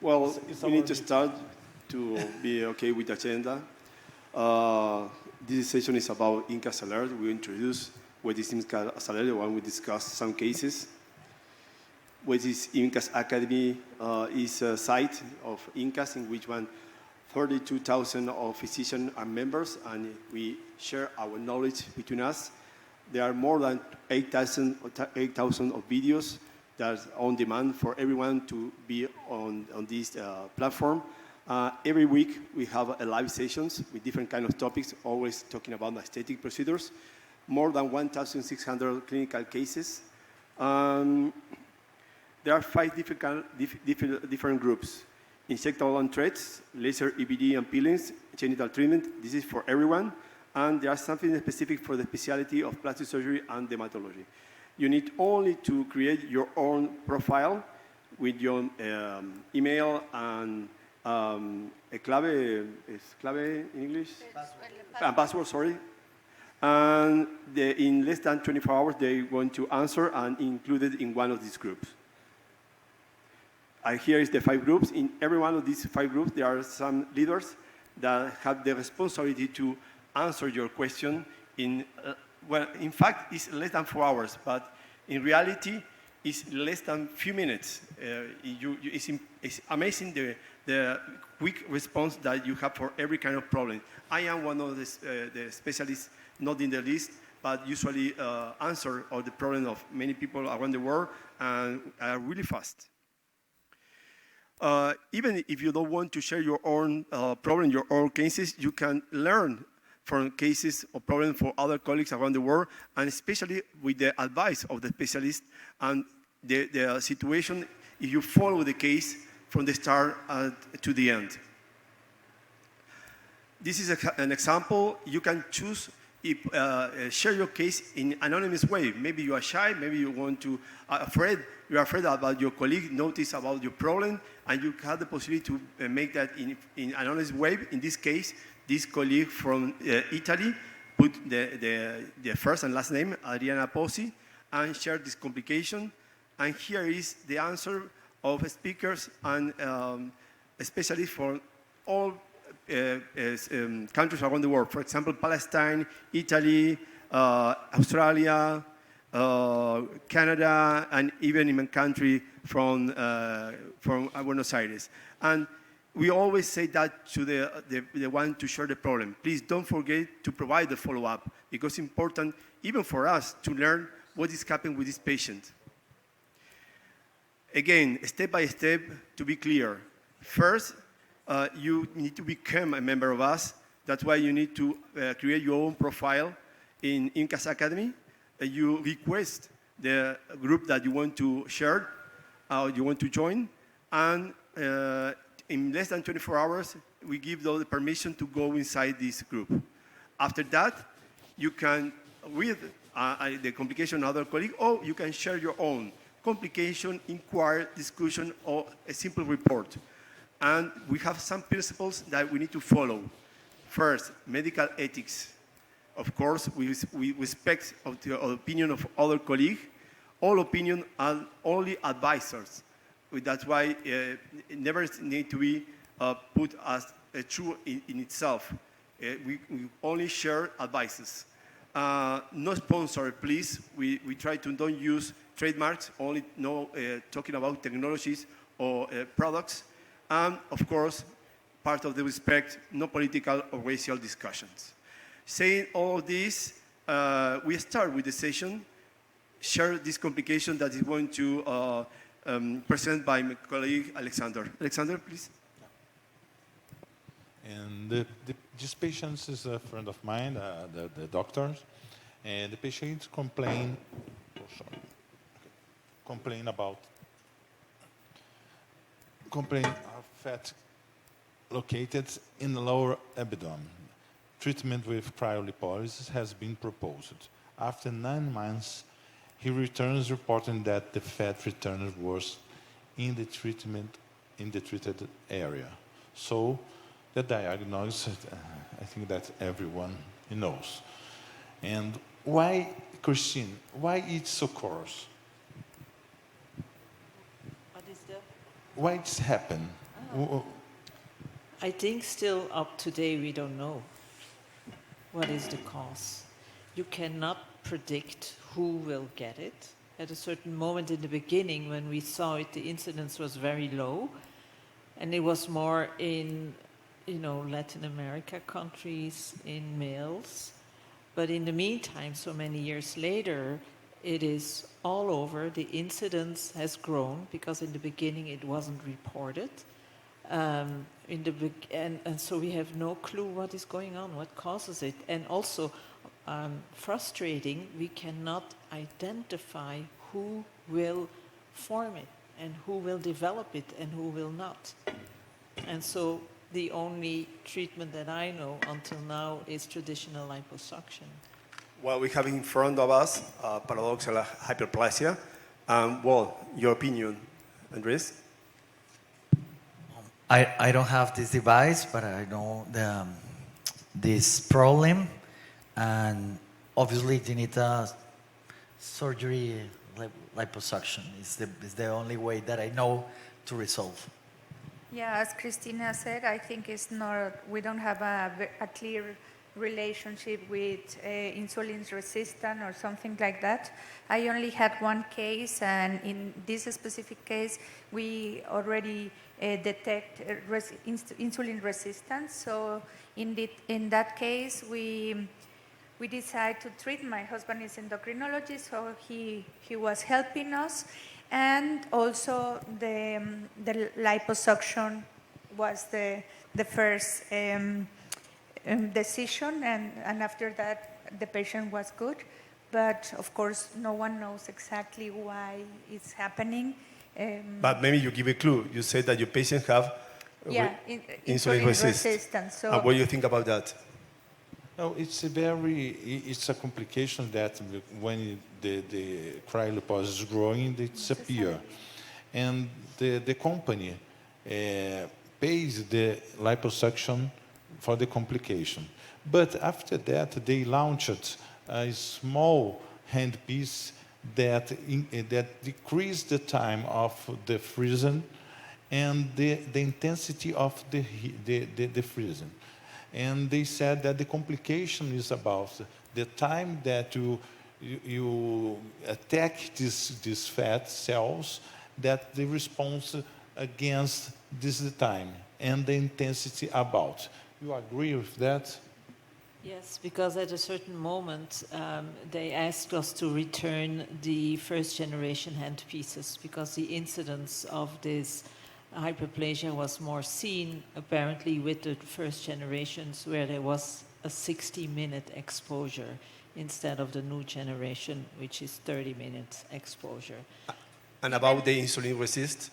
Well, we need to start to be okay with the agenda. This session is about Imcas Alert. We introduce what is Imcas Alert, when we discuss some cases. What is Imcas Academy is a site of Imcas in which 32,000 of physicians are members, and we share our knowledge between us. There are more than 8,000 of videos that's on demand for everyone to be on this platform. Every week we have live sessions with different kind of topics, always talking about aesthetic procedures. More than 1,600 clinical cases. There are 5 different groups. Injectable threads, laser EBD and peelings, genital treatment. This is for everyone. And there is something specific for the specialty of plastic surgery and dermatology. You need only to create your own profile with your email and a clave in English? Password, sorry. And in less than 24 hours, they want to answer and included in one of these groups. Here is the 5 groups. In every one of these 5 groups, there are some leaders that have the responsibility to answer your question in fact, it's less than 4 hours, but in reality, it's less than few minutes. It's amazing the quick response that you have for every kind of problem. I am one of the specialists, not in the list, but usually answer all the problem of many people around the world and are really fast. Even if you don't want to share your own problem, your own cases, you can learn from cases or problems for other colleagues around the world, and especially with the advice of the specialist and the situation, if you follow the case from the start to the end. This is an example. You can choose share your case in anonymous way. Maybe you are shy, maybe you want to you are afraid about your colleague notice about your problem, and you have the possibility to make that in anonymous way. In this case, this colleague from Italy put the first and last name, Adriana Pozzi, and shared this complication. And here is the answer of speakers and especially for all countries around the world. For example, Palestine, Italy, Australia, Canada, and even in a country from Buenos Aires. And we always say that to the one to share the problem. Please don't forget to provide the follow-up, because it's important even for us to learn what is happening with this patient. Again, step by step, to be clear. First, you need to become a member of us. That's why you need to create your own profile in Imcas Academy. You request the group that you want to share, you want to join, and in less than 24 hours, we give the permission to go inside this group. After that, you can read the complication of other colleague, or you can share your own complication, inquiry, discussion, or a simple report. And we have some principles that we need to follow. First, medical ethics. Of course, we respect the opinion of other colleagues. All opinions are only advisors. That's why it never need to be put as true in itself. We only share advices. No sponsor, please. We try to don't use trademarks, only talking about technologies or products. And of course, part of the respect, no political or racial discussions. Saying all this, we start with the session, share this complication that is going to present by my colleague Alexander. Alexander, please. And this patient is a friend of mine, the doctor, and the patient complain of fat located in the lower abdomen. Treatment with cryolipolysis has been proposed. After 9 months, he returns reporting that the fat returned worse in the treated area. So the diagnosis, I think that everyone knows. And why, Christine, why it occurs? What is the? Why it's happened? I think still up today we don't know what is the cause. You cannot predict who will get it. At a certain moment in the beginning when we saw it, the incidence was very low, and it was more in, Latin America countries, in males. But in the meantime, so many years later, it is all over. The incidence has grown because in the beginning it wasn't reported. And so we have no clue what is going on, what causes it. And also, frustrating, we cannot identify who will form it and who will develop it and who will not. And so the only treatment that I know until now is traditional liposuction. Well, we have in front of us paradoxical hyperplasia. Your opinion, Andres? I don't have this device, but I know this problem, and obviously you need a surgery, liposuction is the only way that I know to resolve. Yeah, as Christina said, I think it's not, we don't have a clear relationship with insulin resistant or something like that. I only had one case, and in this specific case, we already detect insulin resistance. So in that case, we decided to treat. My husband is endocrinologist, so he was helping us. And also the liposuction was the first decision, and after that the patient was good. But of course, no one knows exactly why it's happening. But maybe you give a clue. You said that your patients have insulin resistance. So what do you think about that? No, it's a complication that when the cryolipase is growing, it disappears. And the company pays the liposuction for the complication. But after that, they launched a small handpiece that decreased the time of the freezing and the intensity of the freezing. And they said that the complication is about the time that you attack these fat cells, that the response against this time and the intensity about. You agree with that? Yes, because at a certain moment they asked us to return the first generation handpieces because the incidence of this hyperplasia was more seen apparently with the first generations where there was a 60-minute exposure instead of the new generation, which is 30 minutes exposure. And about the insulin resist?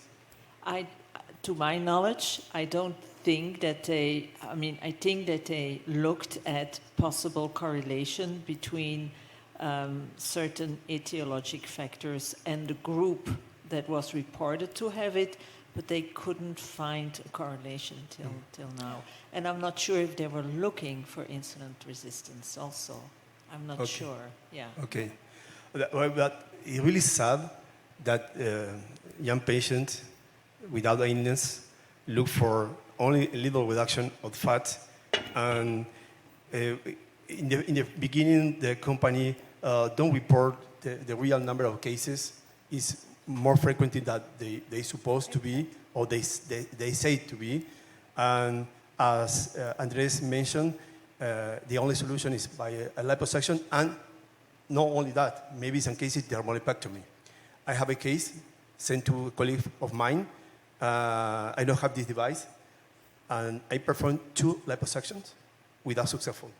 To my knowledge, I don't think that I think that they looked at possible correlation between certain etiologic factors and the group that was reported to have it, but they couldn't find a correlation till now. And I'm not sure if they were looking for insulin resistance also. I'm not sure, yeah. Okay. But it's really sad that young patients without illness look for only a little reduction of fat. And in the beginning, the company don't report the real number of cases. Is more frequent than they supposed to be, or they say it to be. And as Andres mentioned, the only solution is by a liposuction, and not only that, maybe in some cases dermolipectomy. I have a case sent to a colleague of mine. I don't have this device, and I performed 2 liposuctions without successful.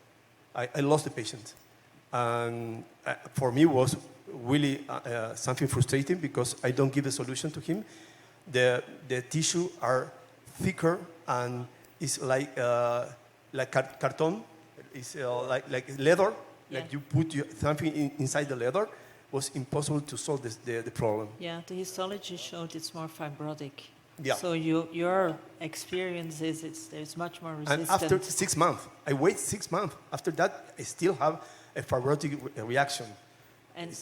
I lost the patient, and for me it was really something frustrating because I don't give a solution to him. The tissue are thicker and it's like carton. It's like leather. Yeah. Like you put something inside the leather. Was impossible to solve the problem. Yeah, the histology showed it's more fibrotic. Yeah. So your experience is there's much more resistance. And after 6 months, I wait 6 months. After that, I still have a fibrotic reaction. And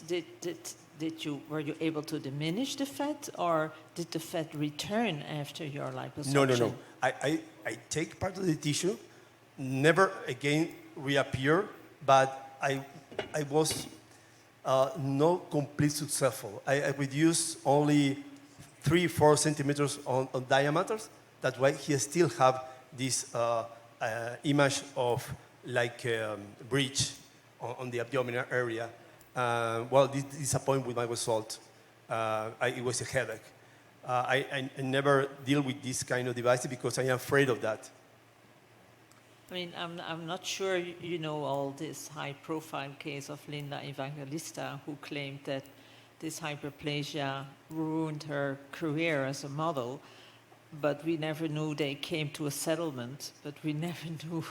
were you able to diminish the fat, or did the fat return after your liposuction? No. I take part of the tissue, never again reappear, but I was not complete successful. I reduced only 3-4 centimeters on diameters. That's why he still have this image of like breach on the abdominal area. Well, this disappointed with my result. It was a headache. I never deal with this kind of devices because I am afraid of that. I mean, I'm not sure you know all this high-profile case of Linda Evangelista, who claimed that this hyperplasia ruined her career as a model, but we never knew they came to a settlement, but we never knew,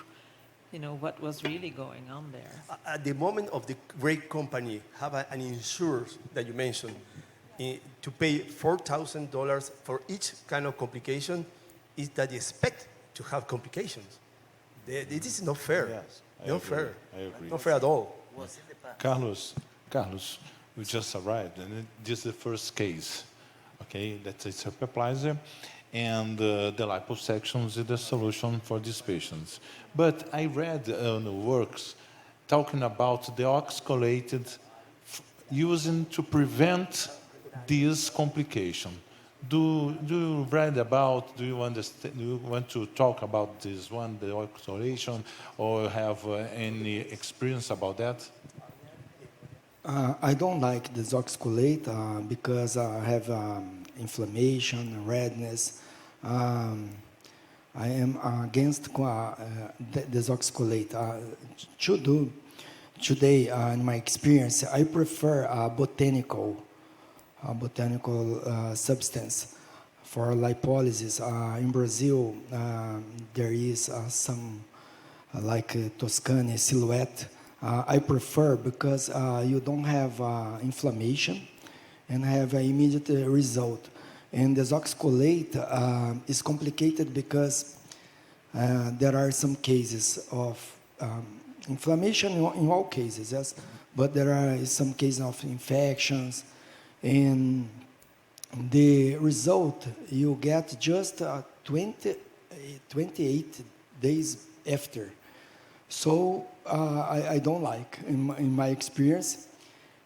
what was really going on there. At the moment of the great company have an insurance that you mentioned, to pay $4,000 for each kind of complication, is that they expect to have complications. This is not fair. Yes, Not fair. I agree. Not fair at all. Carlos, we just arrived, and this is the first case. Okay, that's a hyperplasia, and the liposuction is the solution for these patients. But I read on the works talking about the oxalated using to prevent this complication. Do you read about, do you understand, do you want to talk about this one, the oxalation, or have any experience about that? I don't like the Zoxcolate because I have inflammation, redness. I am against the Zoxcolate. Today, in my experience, I prefer a botanical substance for lipolysis. In Brazil, there is some like Toscane Silhouette. I prefer because you don't have inflammation and have an immediate result. And the Zoxcolate is complicated because there are some cases of inflammation in all cases, yes, but there are some cases of infections, and the result you get just 28 days after. So I don't like, in my experience,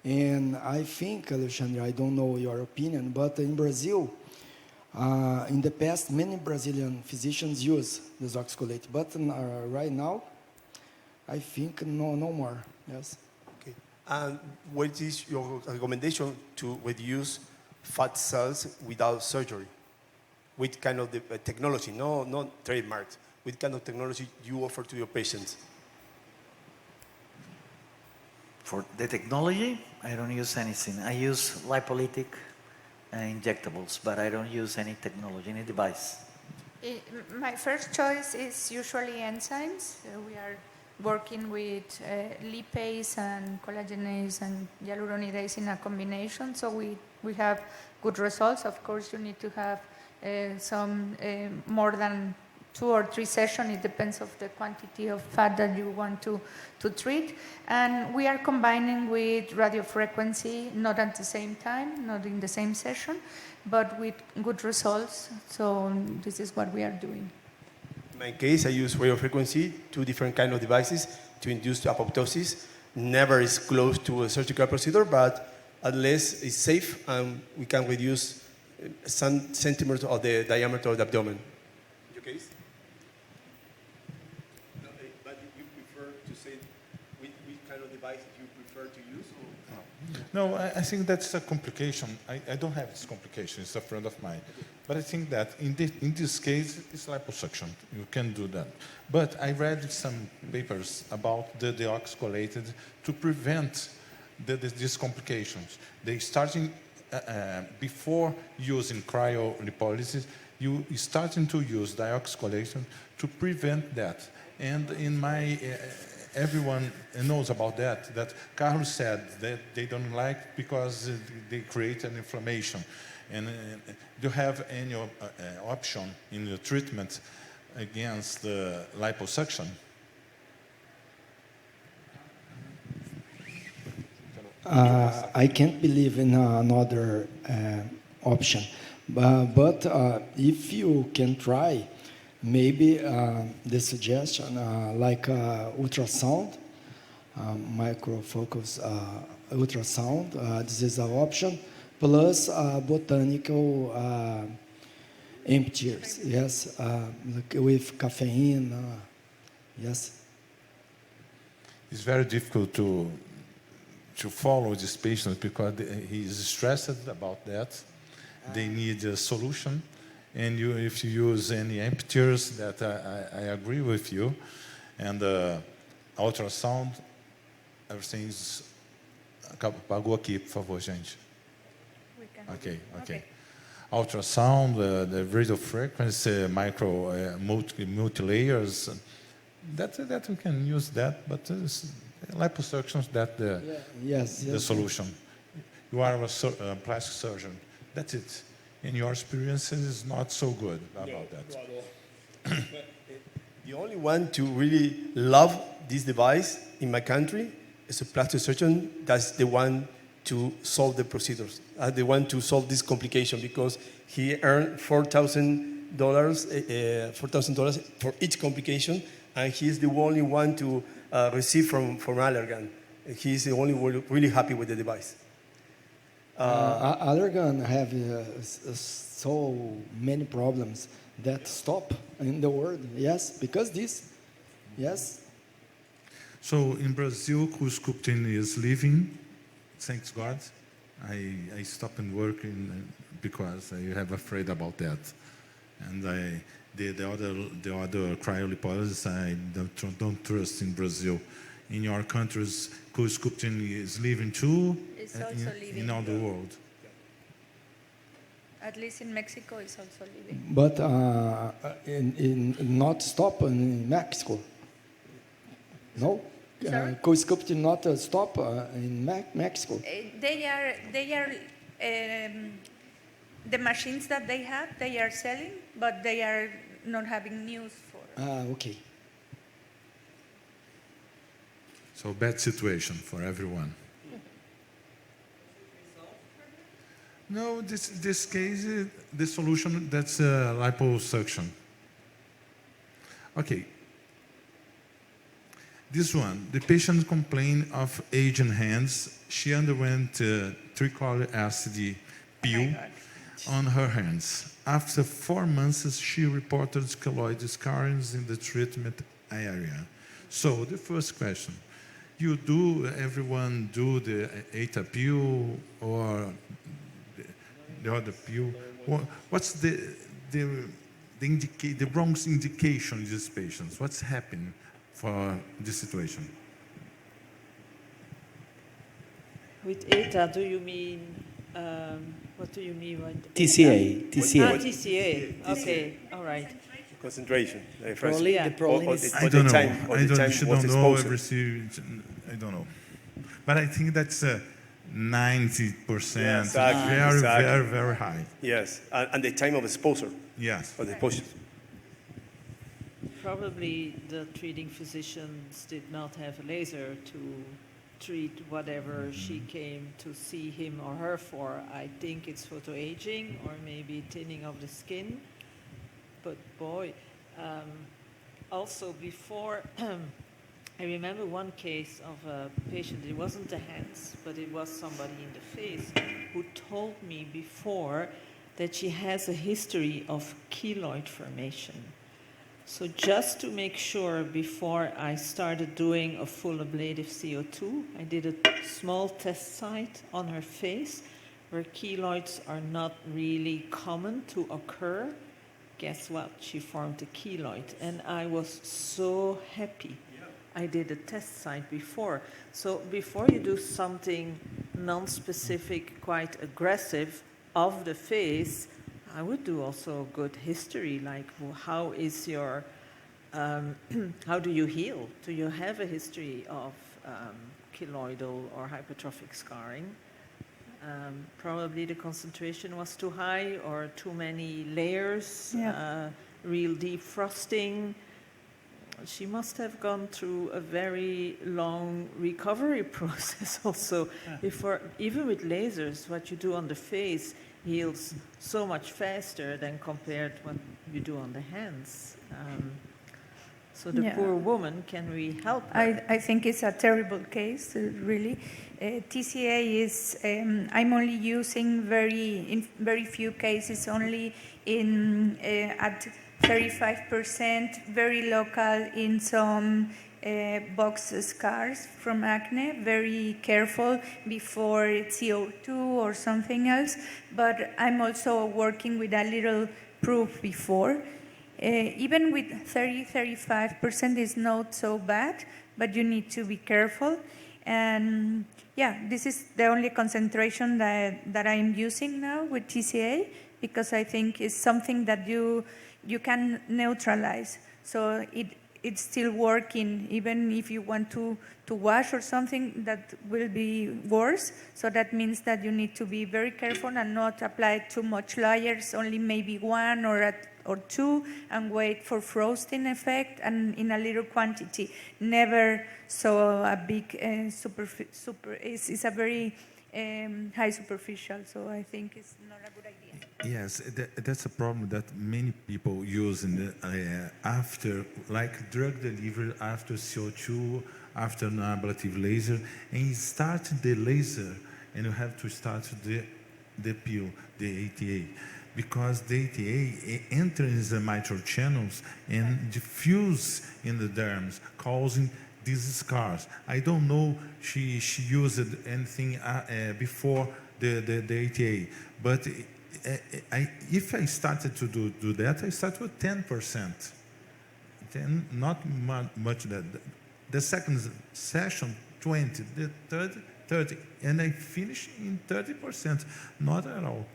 and I think, Alexandre, I don't know your opinion, but in Brazil, in the past, many Brazilian physicians use the Zoxcolate, but right now, I think no more, yes. Okay. And what is your recommendation to reduce fat cells without surgery? What kind of technology, not trademarked, what kind of technology you offer to your patients? For the technology, I don't use anything. I use lipolytic injectables, but I don't use any technology, any device. My first choice is usually enzymes. We are working with lipase and collagenase and hyaluronidase in a combination, so we have good results. Of course, you need to have some more than 2 or 3 sessions. It depends of the quantity of fat that you want to treat. And we are combining with radiofrequency, not at the same time, not in the same session, but with good results. So this is what we are doing. In my case, I use radiofrequency, 2 different kind of devices to induce apoptosis. Never is close to a surgical procedure, but at least it's safe and we can reduce some centimeters of the diameter of the abdomen. In your case? No, but you prefer to say which kind of devices you prefer to use? Or? No, I think that's a complication. I don't have this complication. It's a friend of mine. But I think that in this case, it's liposuction. You can do that. But I read some papers about the deoxycholated to prevent these complications. They starting before using cryolipolysis, you starting to use deoxycholation to prevent that. And in my everyone knows about that. That Carlos said that they don't like because they create an inflammation. And do you have any option in your treatment against the liposuction? I can't believe in another option. But if you can try, maybe the suggestion like ultrasound, microfocus ultrasound, this is an option, plus botanical empties, yes, like with caffeine, yes. It's very difficult to follow these patients because he's stressed about that. They need a solution. And if you use any emptiers, that I agree with you. And ultrasound, everything's... Apagou aqui, por favor, gente. We can. Okay. Ultrasound, the radio frequency, multi-layers, that we can use that, but liposuction, that's the solution. You are a plastic surgeon. That's it. And your experience is not so good about that. The only one to really love this device in my country is a plastic surgeon. That's the one to solve the procedures, the one to solve this complication, because he earned $4,000 for each complication, and he's the only one to receive from Allergan. He's the only one really happy with the device. Allergan have so many problems that stop in the world. Yes, because this. Yes. So in Brazil, co-sculpting is living. Thanks God. I stopped working because I have afraid about that, and the other cryolipolysis I don't trust in Brazil. In your countries, co-sculpting is living too. It's also living. In all the world. At least in Mexico, it's also living. But in not stop in Mexico. No, Sorry? co-sculpting not stop in Mexico. They are the machines that they have. They are selling, but they are not having news for. Okay. So bad situation for everyone. No, this case, the solution, that's liposuction. Okay. This one, the patient complained of aging hands. She underwent tricolic acid peel on her hands. After 4 months, she reported keloid scarrings in the treatment area. So the first question, everyone do the ETA peel or the other peel? What's the wrong indication in these patients? What's happening for this situation? With ETA, do you mean, what do you mean by TCA. TCA. Okay, all right. Concentration. The problem is... I don't know. I don't know everything. I don't know. But I think that's 90%. Yeah, exactly, Very, very high. Yes, and the time of exposure. Yes. For the exposure. Probably the treating physicians did not have a laser to treat whatever she came to see him or her for. I think it's photoaging or maybe thinning of the skin. But boy, also before, I remember one case of a patient, it wasn't the hands, but it was somebody in the face who told me before that she has a history of keloid formation. So just to make sure, before I started doing a full ablative CO2, I did a small test site on her face where keloids are not really common to occur. Guess what? She formed a keloid, and I was so happy. I did a test site before. So before you do something non-specific, quite aggressive of the face, I would do also a good history, like how is your, how do you heal? Do you have a history of keloidal or hypertrophic scarring? Probably the concentration was too high or too many layers, real deep frosting. She must have gone through a very long recovery process also. Before, even with lasers, what you do on the face heals so much faster than compared what you do on the hands. So the Yeah. poor woman, can we help her? I think it's a terrible case, really. TCA is, I'm only using in very few cases, only at 35%, very local in some box scars from acne, very careful before CO2 or something else. But I'm also working with a little proof before. Even with 35% is not so bad, but you need to be careful. And yeah, this is the only concentration that I'm using now with TCA, because I think it's something that you can neutralize. So it's still working, even if you want to wash or something, that will be worse. So that means that you need to be very careful and not apply too much layers, only maybe one or two, and wait for frosting effect, and in a little quantity. Never so a big it's a very high superficial, so I think it's not a good idea. Yes, that's a problem that many people use in the, after, like drug delivery, after CO2, after an ablative laser, and you start the laser, and you have to start the pill, the ATA, because the ATA enters the mitral channels and diffuse in the derms, causing these scars. I don't know she used anything before the ATA, but if I started to do that, I start with 10%. Then not much that. The second session, 20, the third, 30, and I finish in 30%, not at all.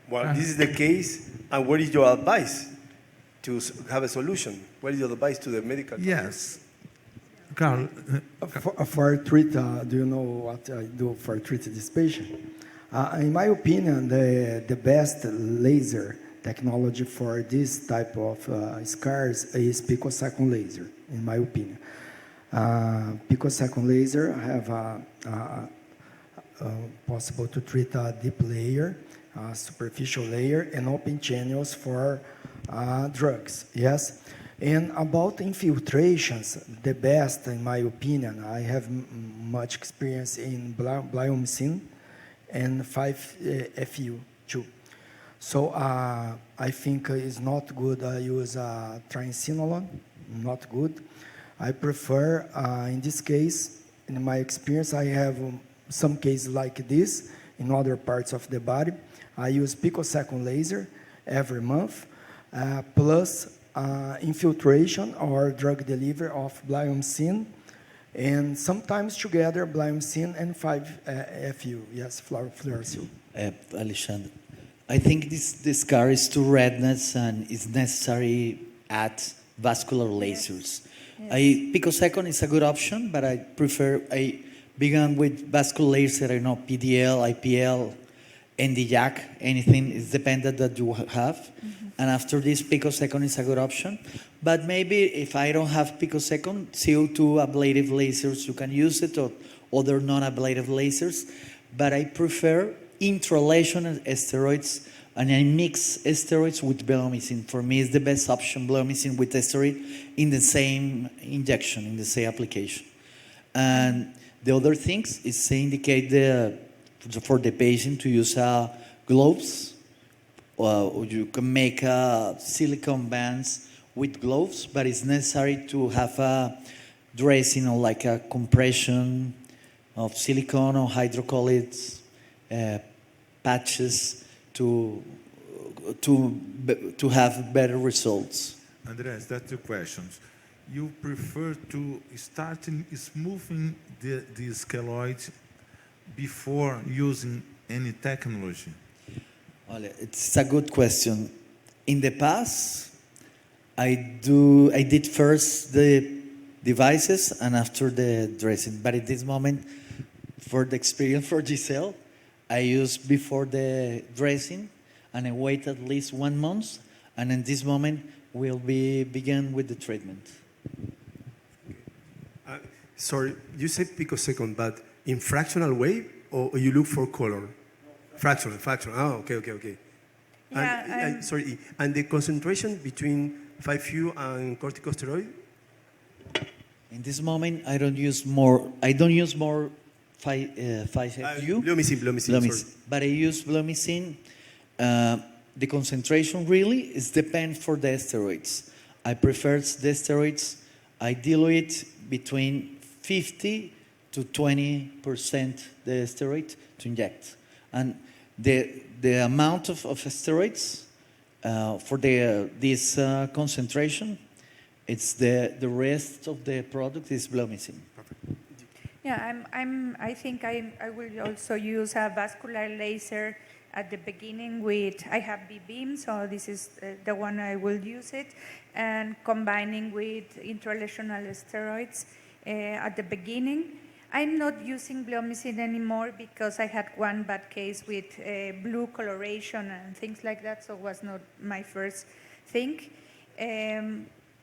Well, this is the case, and what is your advice to have a solution? What is your advice to the medical? Yes. Carl, For treat, do you know what I do for treat this patient? In my opinion, the best laser technology for this type of scars is picosecond laser, in my opinion. Picosecond laser have possible to treat a deep layer, superficial layer, and open channels for drugs, yes? And about infiltrations, the best, in my opinion, I have much experience in bleomycin and 5-FU too. So I think it's not good I use triamcinolone, not good. I prefer, in this case, in my experience, I have some cases like this in other parts of the body. I use picosecond laser every month, plus infiltration or drug delivery of bleomycin, and sometimes together bleomycin and 5-FU, yes, fluorosil. Alexandre, I think this scar is too redness and it's necessary add vascular lasers. Yes. Picosecond is a good option, but I began with vascular laser, I know PDL, IPL, NDJAC, anything is dependent that you have. Mm-hmm. And after this, picosecond is a good option. But maybe if I don't have picosecond, CO2 ablative lasers, you can use it, or other non-ablative lasers. But I prefer intralesional steroids, and I mix steroids with bleomycin. For me, it's the best option, bleomycin with steroid in the same injection, in the same application. And the other things is to indicate for the patient to use gloves, or you can make silicone bands with gloves, but it's necessary to have a dressing or like a compression of silicone or hydrocolloids, patches to have better results. Andres, that's the questions. You prefer to start smoothing the scleroid before using any technology? Well, it's a good question. In the past, I did first the devices and after the dressing. But at this moment, for the experience for Giselle, I use before the dressing and I wait at least 1 month And in this moment, we'll be begin with the treatment. Sorry, you said picosecond, but in fractional way, or you look for color? Fractional. Oh, okay. Yeah, And, sorry, and the concentration between 5U and corticosteroid? In this moment, I don't use more 5FU. Blomycin, sorry. But I use blomycin. The concentration really is depend for the steroids. I prefer the steroids. I dilute between 50 to 20% the steroid to inject. And the amount of steroids for this concentration, it's the rest of the product is blomycin. Yeah, I think I will also use a vascular laser at the beginning with, I have B-beam, so this is the one I will use it, and combining with intralesional steroids at the beginning. I'm not using blomycin anymore because I had one bad case with blue coloration and things like that, so it was not my first thing.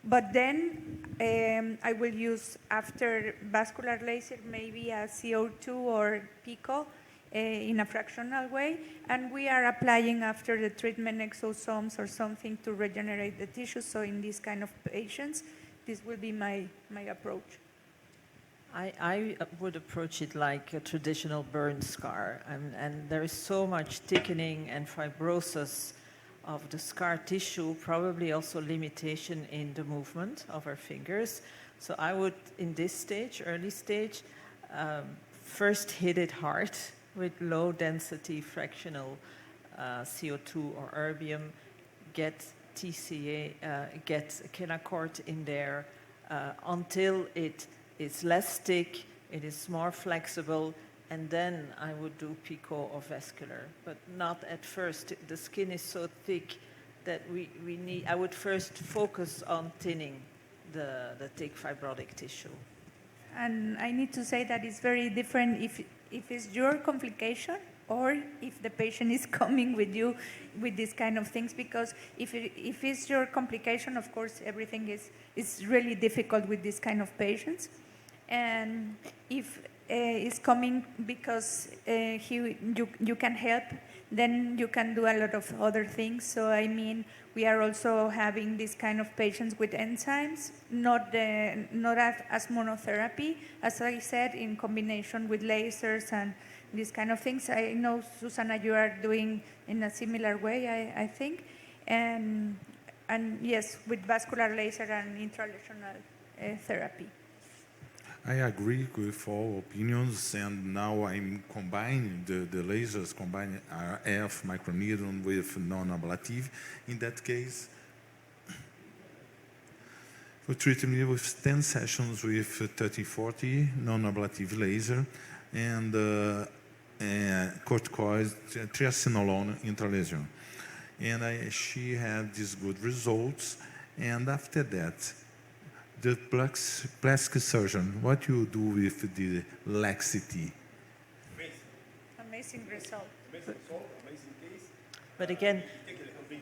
But then I will use, after vascular laser, maybe a CO2 or pico in a fractional way, and we are applying after the treatment exosomes or something to regenerate the tissue. So in these kind of patients, this will be my approach. I would approach it like a traditional burn scar, and there is so much thickening and fibrosis of the scar tissue, probably also limitation in the movement of our fingers. So I would, in this stage, early stage, first hit it hard with low density fractional CO2 or erbium, get TCA, get Kenacort in there until it is less thick, it is more flexible, and then I would do pico or vascular, but not at first. The skin is so thick that we need, I would first focus on thinning the thick fibrotic tissue. And I need to say that it's very different if it's your complication or if the patient is coming with you with these kind of things, because if it's your complication, of course, everything is really difficult with this kind of patients. And if it's coming because you can help, then you can do a lot of other things. So I mean, we are also having this kind of patients with enzymes, not as monotherapy, as I said, in combination with lasers and these kind of things. I know, Susana, you are doing in a similar way, I think. And yes, with vascular laser and intralesional therapy. I agree with all opinions, and now I'm combining the lasers, combining RF microneedling with non-ablative. In that case, we treat me with 10 sessions with 3040 non-ablative laser and corticoid triacinolone intralesion. And she had these good results, and after that, the plastic surgeon, what you do with the laxity? Amazing result. Amazing case. But again,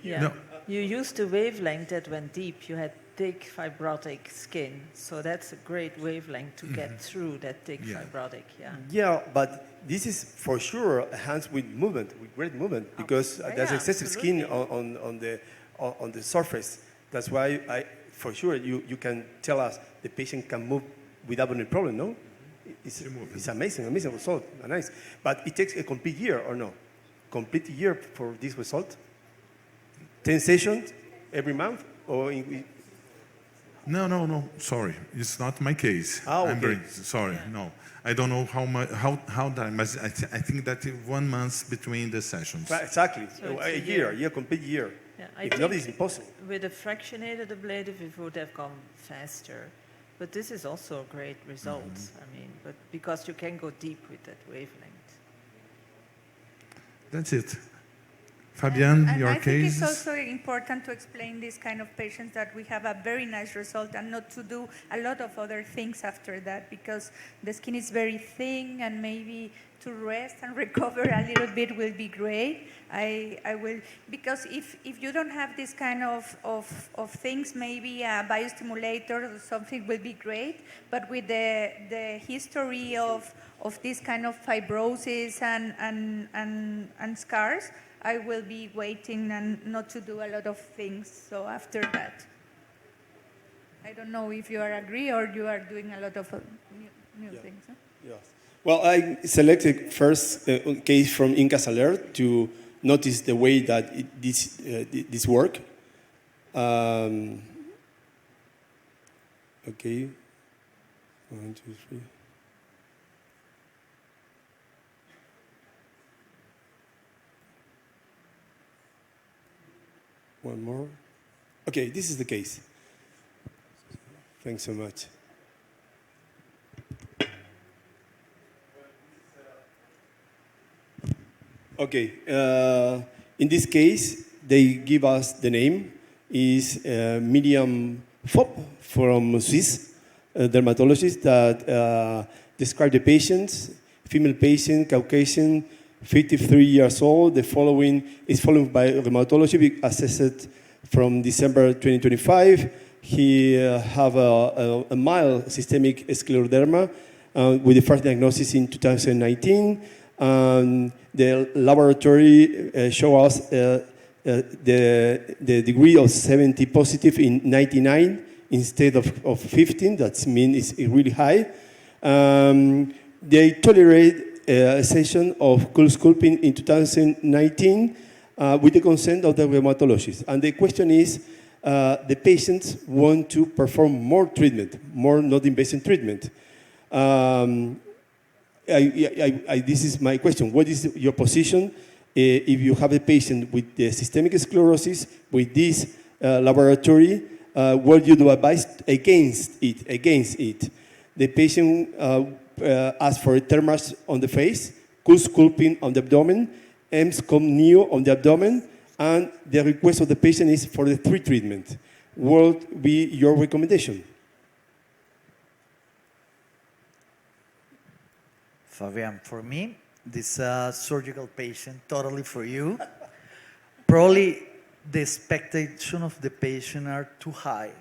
yeah, No. you used the wavelength that went deep. You had thick fibrotic skin, so that's a great wavelength to get through that thick Yeah. fibrotic. Yeah. Yeah, but this is for sure hands with movement, with great movement, because there's yeah, excessive skin absolutely. on the surface. That's why for sure you can tell us the patient can move without any problem, no? It's amazing result, nice. But it takes a complete year or no? Complete year for this result? 10 sessions every month or No, sorry, it's not my case. Ah, I'm okay. very sorry, no. I don't know how that, but I think that 1 month between the sessions. Exactly, So it's a year, complete year. Yeah, If not, it's impossible. With a fractionated ablative, it would have gone faster. But this is also a great result. I mean, but because you can go deep with that wavelength. That's it. Fabian, And your I think case? it's also important to explain these kind of patients that we have a very nice result and not to do a lot of other things after that, because the skin is very thin and maybe to rest and recover a little bit will be great. I will, because if you don't have this kind of things, maybe a biostimulator or something will be great, but with the history of this kind of fibrosis and scars, I will be waiting and not to do a lot of things. So after that, I don't know if you are agree or you are doing a lot of new things. Huh? Yes. Well, I selected first case from Imcas Alert to notice the way that this work. Okay. 1, 2, 3. One more. Okay, this is the case. Thanks so much. Okay, in this case, they give us the name is Miriam Fopp from Swiss, a dermatologist that described the patients, female patient, Caucasian, 53 years old. The following is followed by rheumatology assessed from December 2025. He have a mild systemic scleroderma with the first diagnosis in 2019. The laboratory show us the degree of 70 positive in 99 instead of 15. That means it's really high. They tolerate a session of cool sculpting in 2019 with the consent of the rheumatologist. And the question is, the patients want to perform more treatment, more non-invasive treatment. This is my question. What is your position if you have a patient with the systemic sclerosis with this laboratory? What you do advise against it? The patient asks for a thermash on the face, cool sculpting on the abdomen, Emscom neo on the abdomen, and the request of the patient is for the 3 treatment. What would be your recommendation? Fabian, for me, this surgical patient, totally for you. Probably the expectation of the patient are too high.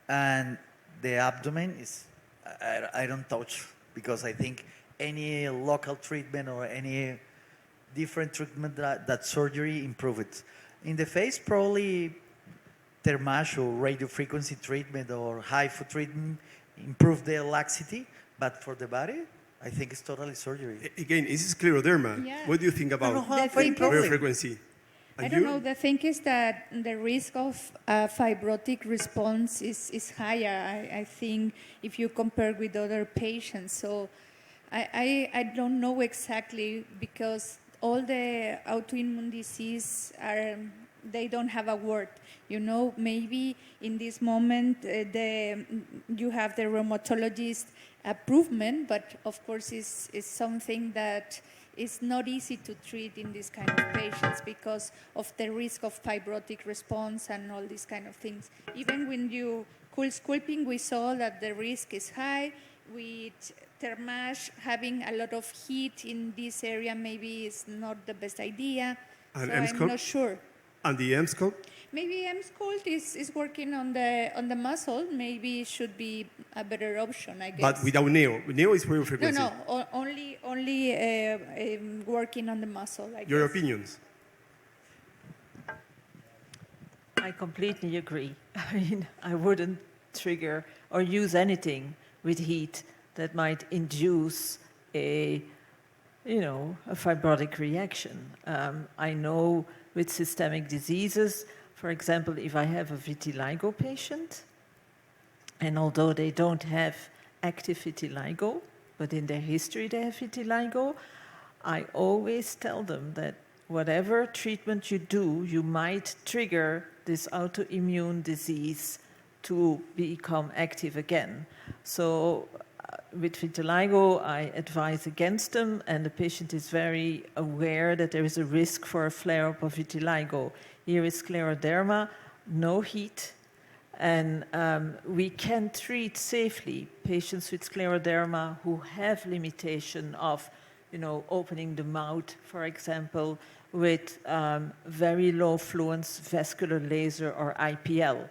And the abdomen is, I don't touch, because I think any local treatment or any different treatment that surgery improve it. In the face, probably thermage or radiofrequency treatment or HIFU treatment improve the laxity, but for the body, I think it's totally surgery. Again, it's scleroderma. Yeah. What do you think about The thing is- radiofrequency? I don't know. The thing is that the risk of fibrotic response is higher, I think, if you compare with other patients. So I don't know exactly, because all the autoimmune disease they don't have a word. You know, maybe in this moment you have the rheumatologist improvement, but of course is something that is not easy to treat in these kind of patients because of the risk of fibrotic response and all these kind of things. Even when you cool sculpting, we saw that the risk is high. With thermage, having a lot of heat in this area maybe is not the best idea. And so I'm Emsculpt? not sure. And the Emsculpt? Maybe Emsculpt is working on the muscle. Maybe it should be a better option, I guess. But without Neo. Neo is radiofrequency. No, only working on the muscle, I Your guess. opinions? I completely agree. I mean, I wouldn't trigger or use anything with heat that might induce a fibrotic reaction. I know with systemic diseases, for example, if I have a vitiligo patient, and although they don't have active vitiligo, but in their history they have vitiligo, I always tell them that whatever treatment you do, you might trigger this autoimmune disease to become active again. So with vitiligo, I advise against them, and the patient is very aware that there is a risk for a flare-up of vitiligo. Here is scleroderma, no heat, and we can treat safely patients with scleroderma who have limitation of, opening the mouth, for example, with very low fluence vascular laser or IPL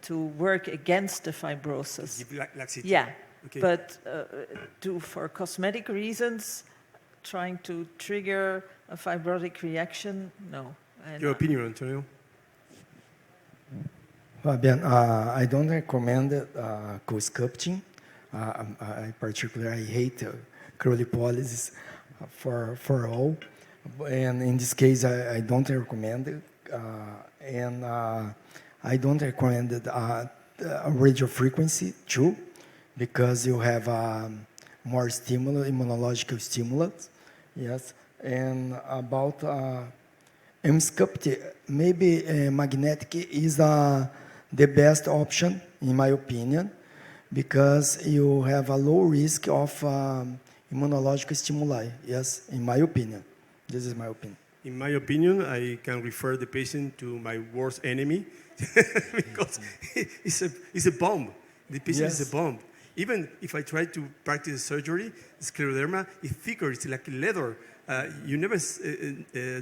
to work against the fibrosis. Laxity. Yeah, Okay. but for cosmetic reasons, trying to trigger a fibrotic reaction, no. And Your opinion, Antonio? Fabian, I don't recommend co-sculpting. I particularly hate cryolipolysis for all. And in this case, I don't recommend it. And I don't recommend radio frequency too, because you have more immunological stimulus. Yes. And about Emsculpt, maybe magnetic is the best option, in my opinion, because you have a low risk of immunological stimuli. Yes, in my opinion. This is my opinion. In my opinion, I can refer the patient to my worst enemy because it's a bomb. The patient is a bomb. Even if I try to practice surgery, scleroderma is thicker, it's like leather. You never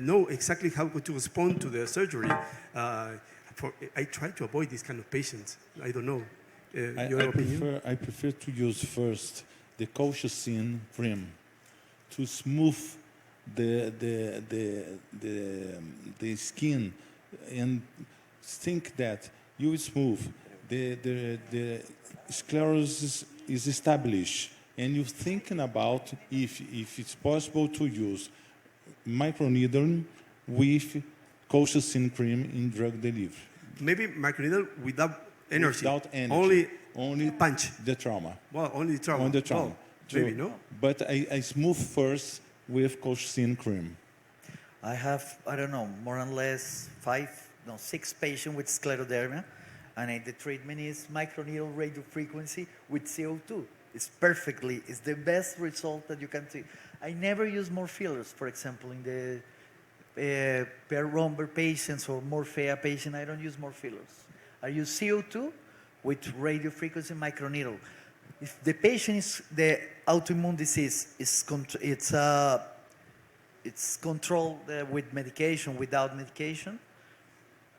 know exactly how to respond to the surgery. I try to avoid this kind of patients. I don't know. Your opinion? I prefer to use first the colchicine cream to smooth the skin, and think that you smooth the sclerosis is established, and you're thinking about if it's possible to use microneedling with colchicine cream in drug delivery. Maybe microneedle without energy. Without energy. Only punch. The trauma. Well, only the trauma. On the trauma. Oh, maybe, no? But I smooth first with colchicine cream. I have, I don't know, more or less 6 patients with scleroderma, and the treatment is microneedle radiofrequency with CO2. It's the best result that you can see. I never use more fillers, for example, in the per romber patients or morphea patient, I don't use more fillers. I use CO2 with radiofrequency microneedle. If the patient is the autoimmune disease it's controlled with medication, without medication,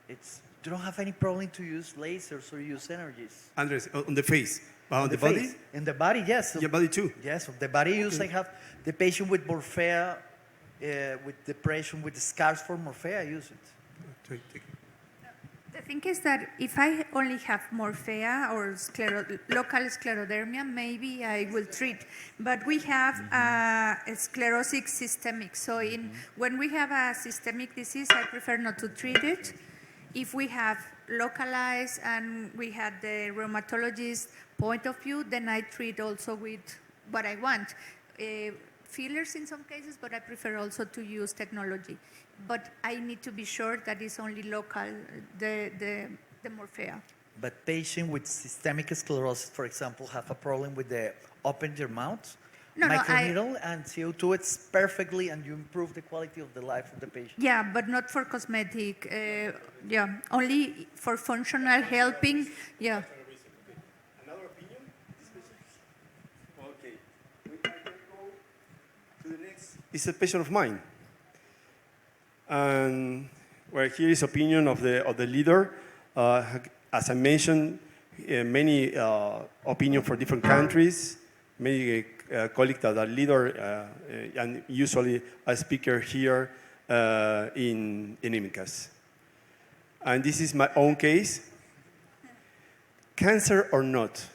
you don't have any problem to use lasers or use energies. Andres, on the face. On the body? Face. In the body, yes. Your body too? Yes, the body use, I have the patient with morphea, with depression, with the scars for morphea, I use it. The thing is that if I only have morphea or local sclerodermia, maybe I will treat. But we have a sclerotic systemic. So when we have a systemic disease, I prefer not to treat it. If we have localized and we had the rheumatologist point of view, then I treat also with what I want. Fillers in some cases, but I prefer also to use technology. But I need to be sure that it's only local, the morphea. But patients with systemic sclerosis, for example, have a problem with the open their mouth. Microneedle and CO2, it's perfectly, and you improve the quality of the life of the patient. Yeah, but not for cosmetic. Only for functional helping. Yeah. Another opinion? Okay. We can go to the next. It's a patient of mine. And here is opinion of the leader. As I mentioned, many opinion for different countries, many colleagues that are leader and usually a speaker here in Imcas. And this is my own case. Cancer or not?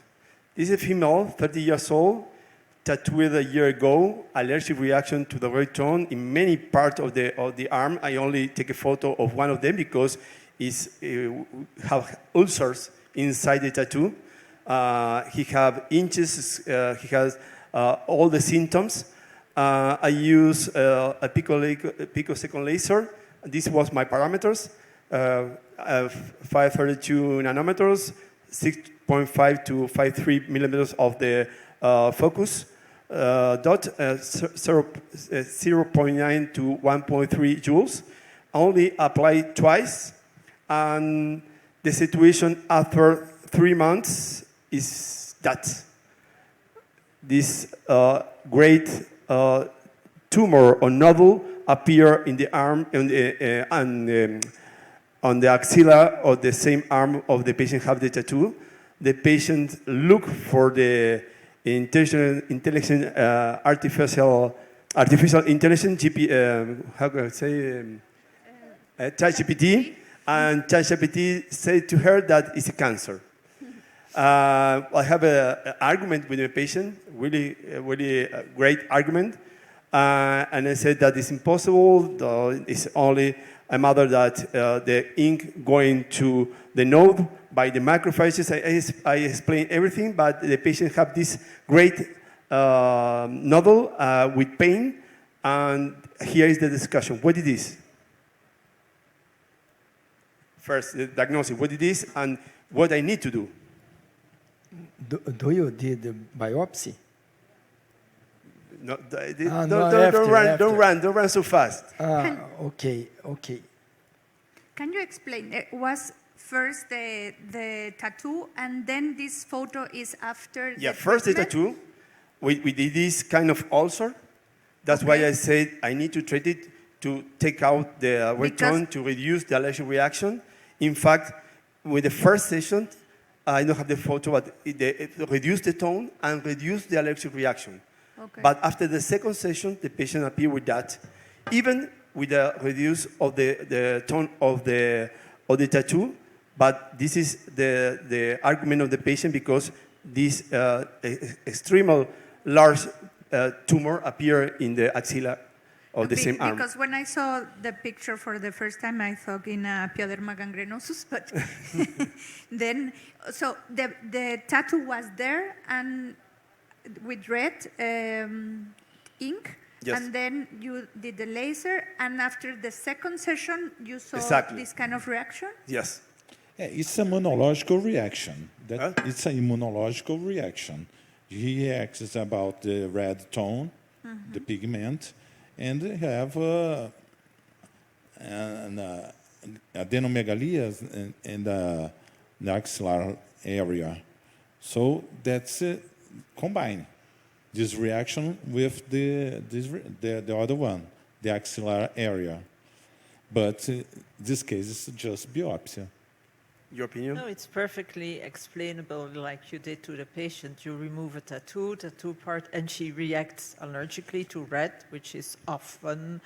This is a female, 30 years old, tattooed a year ago, allergic reaction to the red tone in many parts of the arm. I only take a photo of one of them because it's have ulcers inside the tattoo. He have inches, he has all the symptoms. I use a picosecond laser. This was my parameters, 532 nanometers, 6.5 to 5.3 millimeters of the focus dot, 0.9 to 1.3 joules, only applied twice, and the situation after 3 months is that this great tumor or nodule appear in the arm on the axilla of the same arm of the patient have the tattoo. The patient look for the artificial intelligence, how can I say, ChatGPT, and ChatGPT said to her that it's a cancer. I have an argument with the patient, really great argument, and I said that it's impossible. It's only a matter that the ink going to the node by the macrophages. I explained everything, but the patient have this great nodule with pain, and here is the discussion. What it is? First, the diagnosis, what it is, and what I need to do. Do you did the biopsy? No, After. don't run so fast. Okay. Can you explain? It was first the tattoo, and then this photo is after Yeah, the first the treatment? tattoo. We did this kind of ulcer. That's why I said I need to treat it to take out the return to reduce the allergic reaction. In fact, with the first session, I don't have the photo, but it reduced the tone and reduced the allergic reaction. Okay. But after the second session, the patient appeared with that, even with the reduce of the tone of the tattoo. But this is the argument of the patient because this extremely large tumor appeared in the axilla of the same arm. Because when I saw the picture for the first time, I thought in a pyoderma gangrenosum, but then, so the tattoo was there and with red ink, Yes. and then you did the laser, and after the second session, you saw Exactly. this kind of reaction? Yes. It's a immunological reaction. Huh? It's an immunological reaction. He reacts about the red tone, the pigment, and they have adenomegalia in the axillary area. So that's combined this reaction with the other one, the axillary area. But this case is just biopsy. Your opinion? No, it's perfectly explainable like you did to the patient. You remove a tattoo part, and she reacts allergically to red, which is often,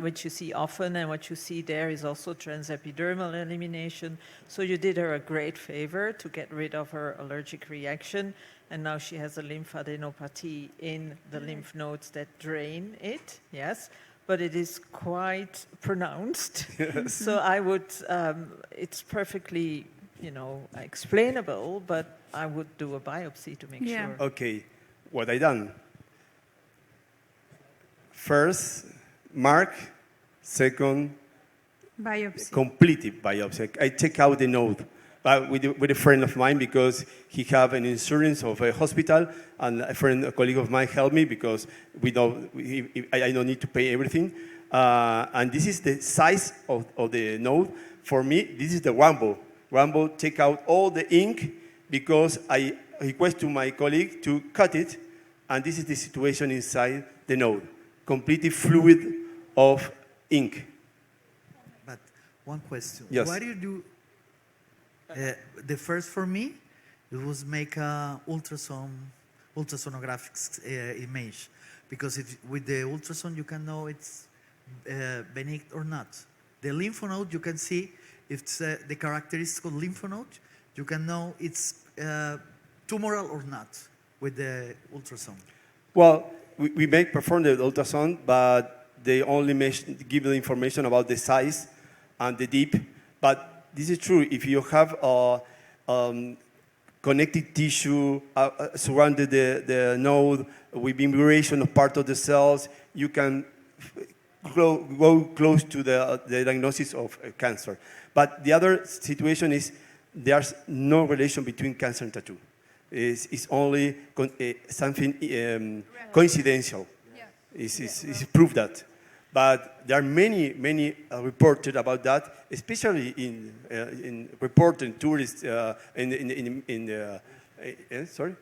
which you see often, and what you see there is also transepidermal elimination. So you did her a great favor to get rid of her allergic reaction, and now she has a lymphadenopathy in the lymph nodes that drain it, yes. But it is quite pronounced. Yes. So I would, it's perfectly, explainable, but I would do a biopsy to make sure. Okay, what I done? First, mark. Second, Biopsy. completed biopsy. I take out the node with a friend of mine because he have an insurance of a hospital, and a colleague of mine helped me because I don't need to pay everything. And this is the size of the node. For me, this is the Rambo. Rambo take out all the ink because I request to my colleague to cut it, and this is the situation inside the node. Completely fluid of ink. But one question. Yes. Why do you do the first for me? It was make a ultrasonographic image, because with the ultrasound you can know it's benign or not. The lymph node you can see if it's the characteristic of lymph node. You can know it's tumoral or not with the ultrasound. Well, we may perform the ultrasound, but they only give the information about the size and the deep. But this is true. If you have connective tissue surrounded the node with invasion of part of the cells, you can go close to the diagnosis of cancer. But the other situation is there's no relation between cancer and tattoo. It's only something coincidental. It's proof that. But there are many reported about that, especially in reporting tourists sorry?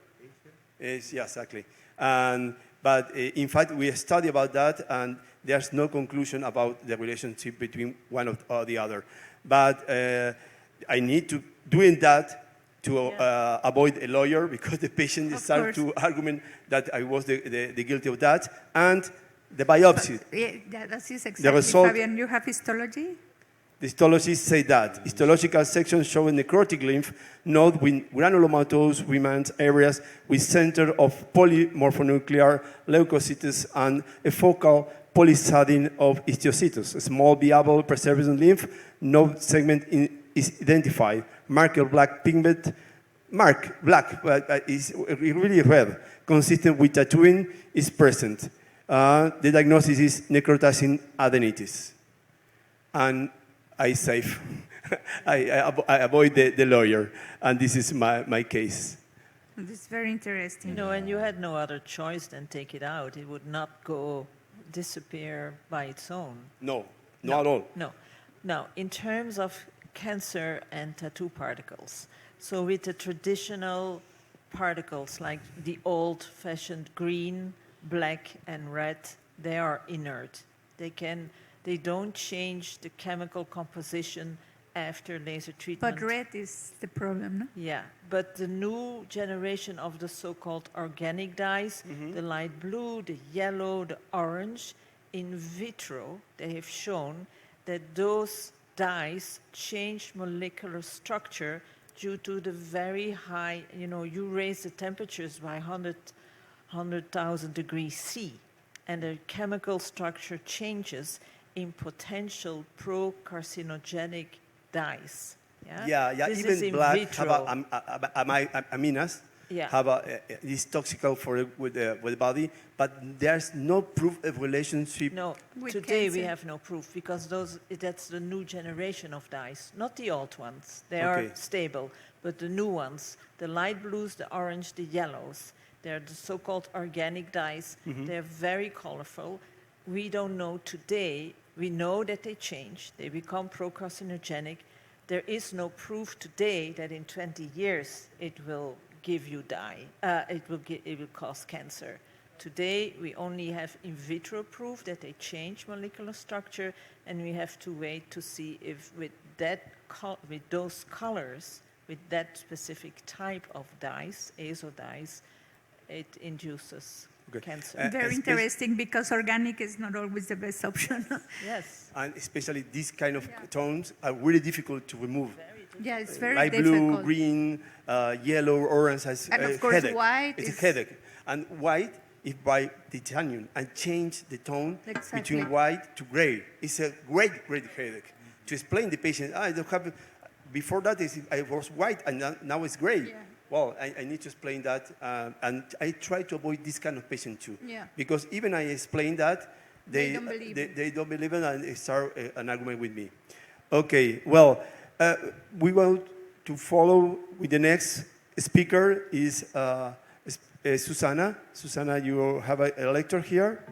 Yes, exactly. But in fact, we study about that, and there's no conclusion about the relationship between one or the other. But I need to doing that to avoid a lawyer, because the patient started to argument that I was the guilty of that, and the biopsy. Yeah, that is exactly, The result, Fabian, you have histology? the histologists say that histological sections showing necrotic lymph node with granulomatous remains areas with center of polymorphonuclear leukocytes and a focal polysadin of histiocytes. A small viable preserving lymph node segment is identified. Marker black pigment, mark black, but is really red, consistent with tattooing, is present. The diagnosis is necrotizing adenitis. And I save. I avoid the lawyer, and this is my case. This is very interesting. No, and you had no other choice than take it out. It would not disappear by its own. No, not at all. No. Now, in terms of cancer and tattoo particles, so with the traditional particles like the old-fashioned green, black, and red, they are inert. They don't change the chemical composition after laser treatment. But red is the problem, no? Yeah, but the new generation of the so-called organic dyes, the light blue, the yellow, the orange, in vitro, they have shown that those dyes change molecular structure due to the very high, you raise the temperatures by 100,000 degrees C, and the chemical structure changes in potential pro-carcinogenic dyes. Yeah. This Even is in black vitro. have aminas. Yeah. Is toxical with the body, but there's no proof of relationship. No, With today we cancer. have no proof, because that's the new generation of dyes, not the old ones. They are Okay. stable, but the new ones, the light blues, the orange, the yellows, they're the so-called organic dyes. They're very colorful. We don't know today. We know that they change. They become pro-carcinogenic. There is no proof today that in 20 years it will give you it will cause cancer. Today we only have in vitro proof that they change molecular structure, and we have to wait to see if with those colors, with that specific type of dyes, azo dyes, it induces cancer. Very interesting, because organic is not always the best option. Yes. And especially these kind of tones are really difficult to remove. Yeah, it's very Light difficult. blue, green, yellow, orange has And of course, headache. white It's is- a headache. And white is by titanium, and change the tone Exactly. between white to gray. It's a great headache. To explain the patient, I don't have. Before that, I was white, and now it's gray. Yeah. Well, I need to explain that, and I try to avoid this kind of patient too. Yeah. Because even I explain that, They don't believe it. they don't believe it, and they start an argument with me. Okay, well, we want to follow with the next speaker is Susana. Susana, you have a lecture here.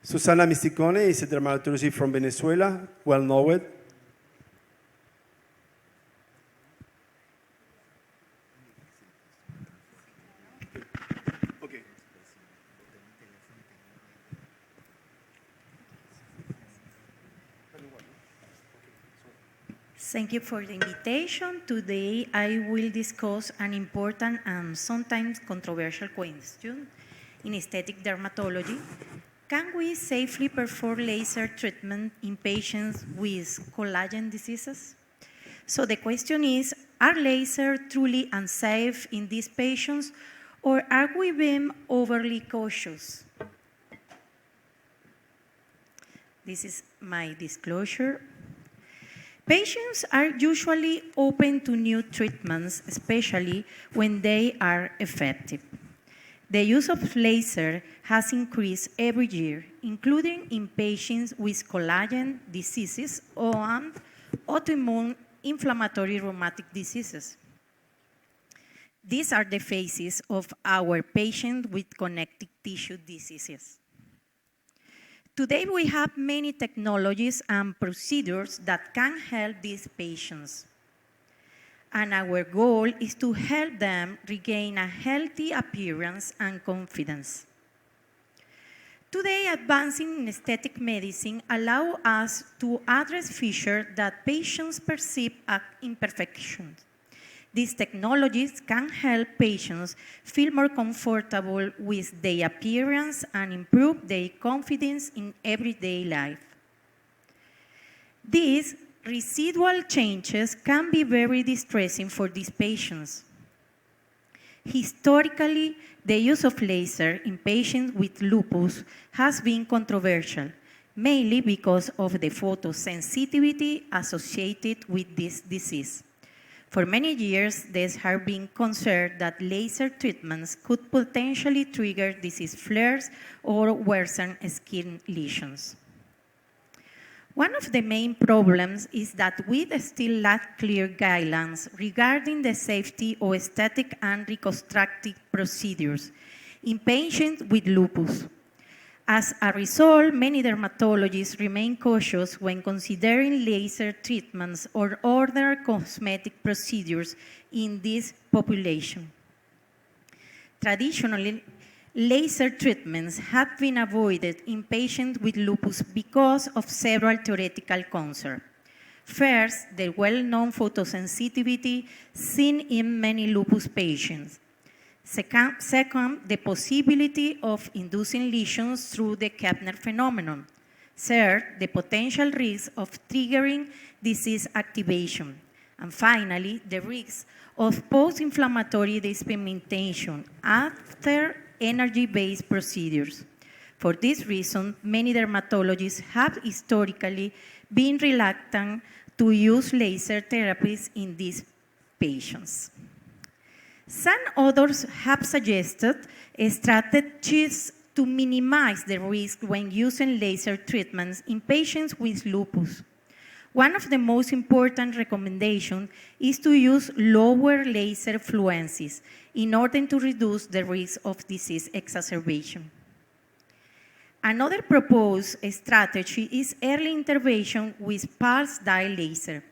Susana Misticone is a dermatologist from Venezuela, well known. Okay. Thank you for the invitation. Today I will discuss an important and sometimes controversial question in aesthetic dermatology. Can we safely perform laser treatment in patients with collagen diseases? So the question is, are lasers truly unsafe in these patients, or are we being overly cautious? This is my disclosure. Patients are usually open to new treatments, especially when they are effective. The use of laser has increased every year, including in patients with collagen diseases and autoimmune inflammatory rheumatic diseases. These are the faces of our patients with connective tissue diseases. Today, we have many technologies and procedures that can help these patients. And our goal is to help them regain a healthy appearance and confidence. Today, advancing in aesthetic medicine allow us to address features that patients perceive as imperfections. These technologies can help patients feel more comfortable with their appearance and improve their confidence in everyday life. These residual changes can be very distressing for these patients. Historically, the use of laser in patients with lupus has been controversial, mainly because of the photosensitivity associated with this disease. For many years, there has been concern that laser treatments could potentially trigger disease flares or worsen skin lesions. One of the main problems is that we still lack clear guidelines regarding the safety of aesthetic and reconstructive procedures in patients with lupus. As a result, many dermatologists remain cautious when considering laser treatments or other cosmetic procedures in this population. Traditionally, laser treatments have been avoided in patients with lupus because of several theoretical concerns. First, the well-known photosensitivity seen in many lupus patients. Second, the possibility of inducing lesions through the Kepner phenomenon. Third, the potential risk of triggering disease activation. And finally, the risk of post-inflammatory depigmentation after energy-based procedures. For this reason, many dermatologists have historically been reluctant to use laser therapies in these patients. Some authors have suggested strategies to minimize the risk when using laser treatments in patients with lupus. One of the most important recommendations is to use lower laser frequencies in order to reduce the risk of disease exacerbation. Another proposed strategy is early intervention with pulse dye laser.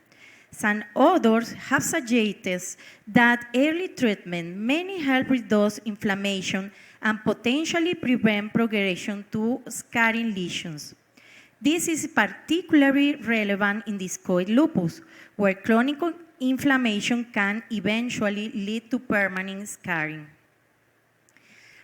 Some authors have suggested that early treatment may help reduce inflammation and potentially prevent progression to scarring lesions. This is particularly relevant in discoid lupus, where chronic inflammation can eventually lead to permanent scarring.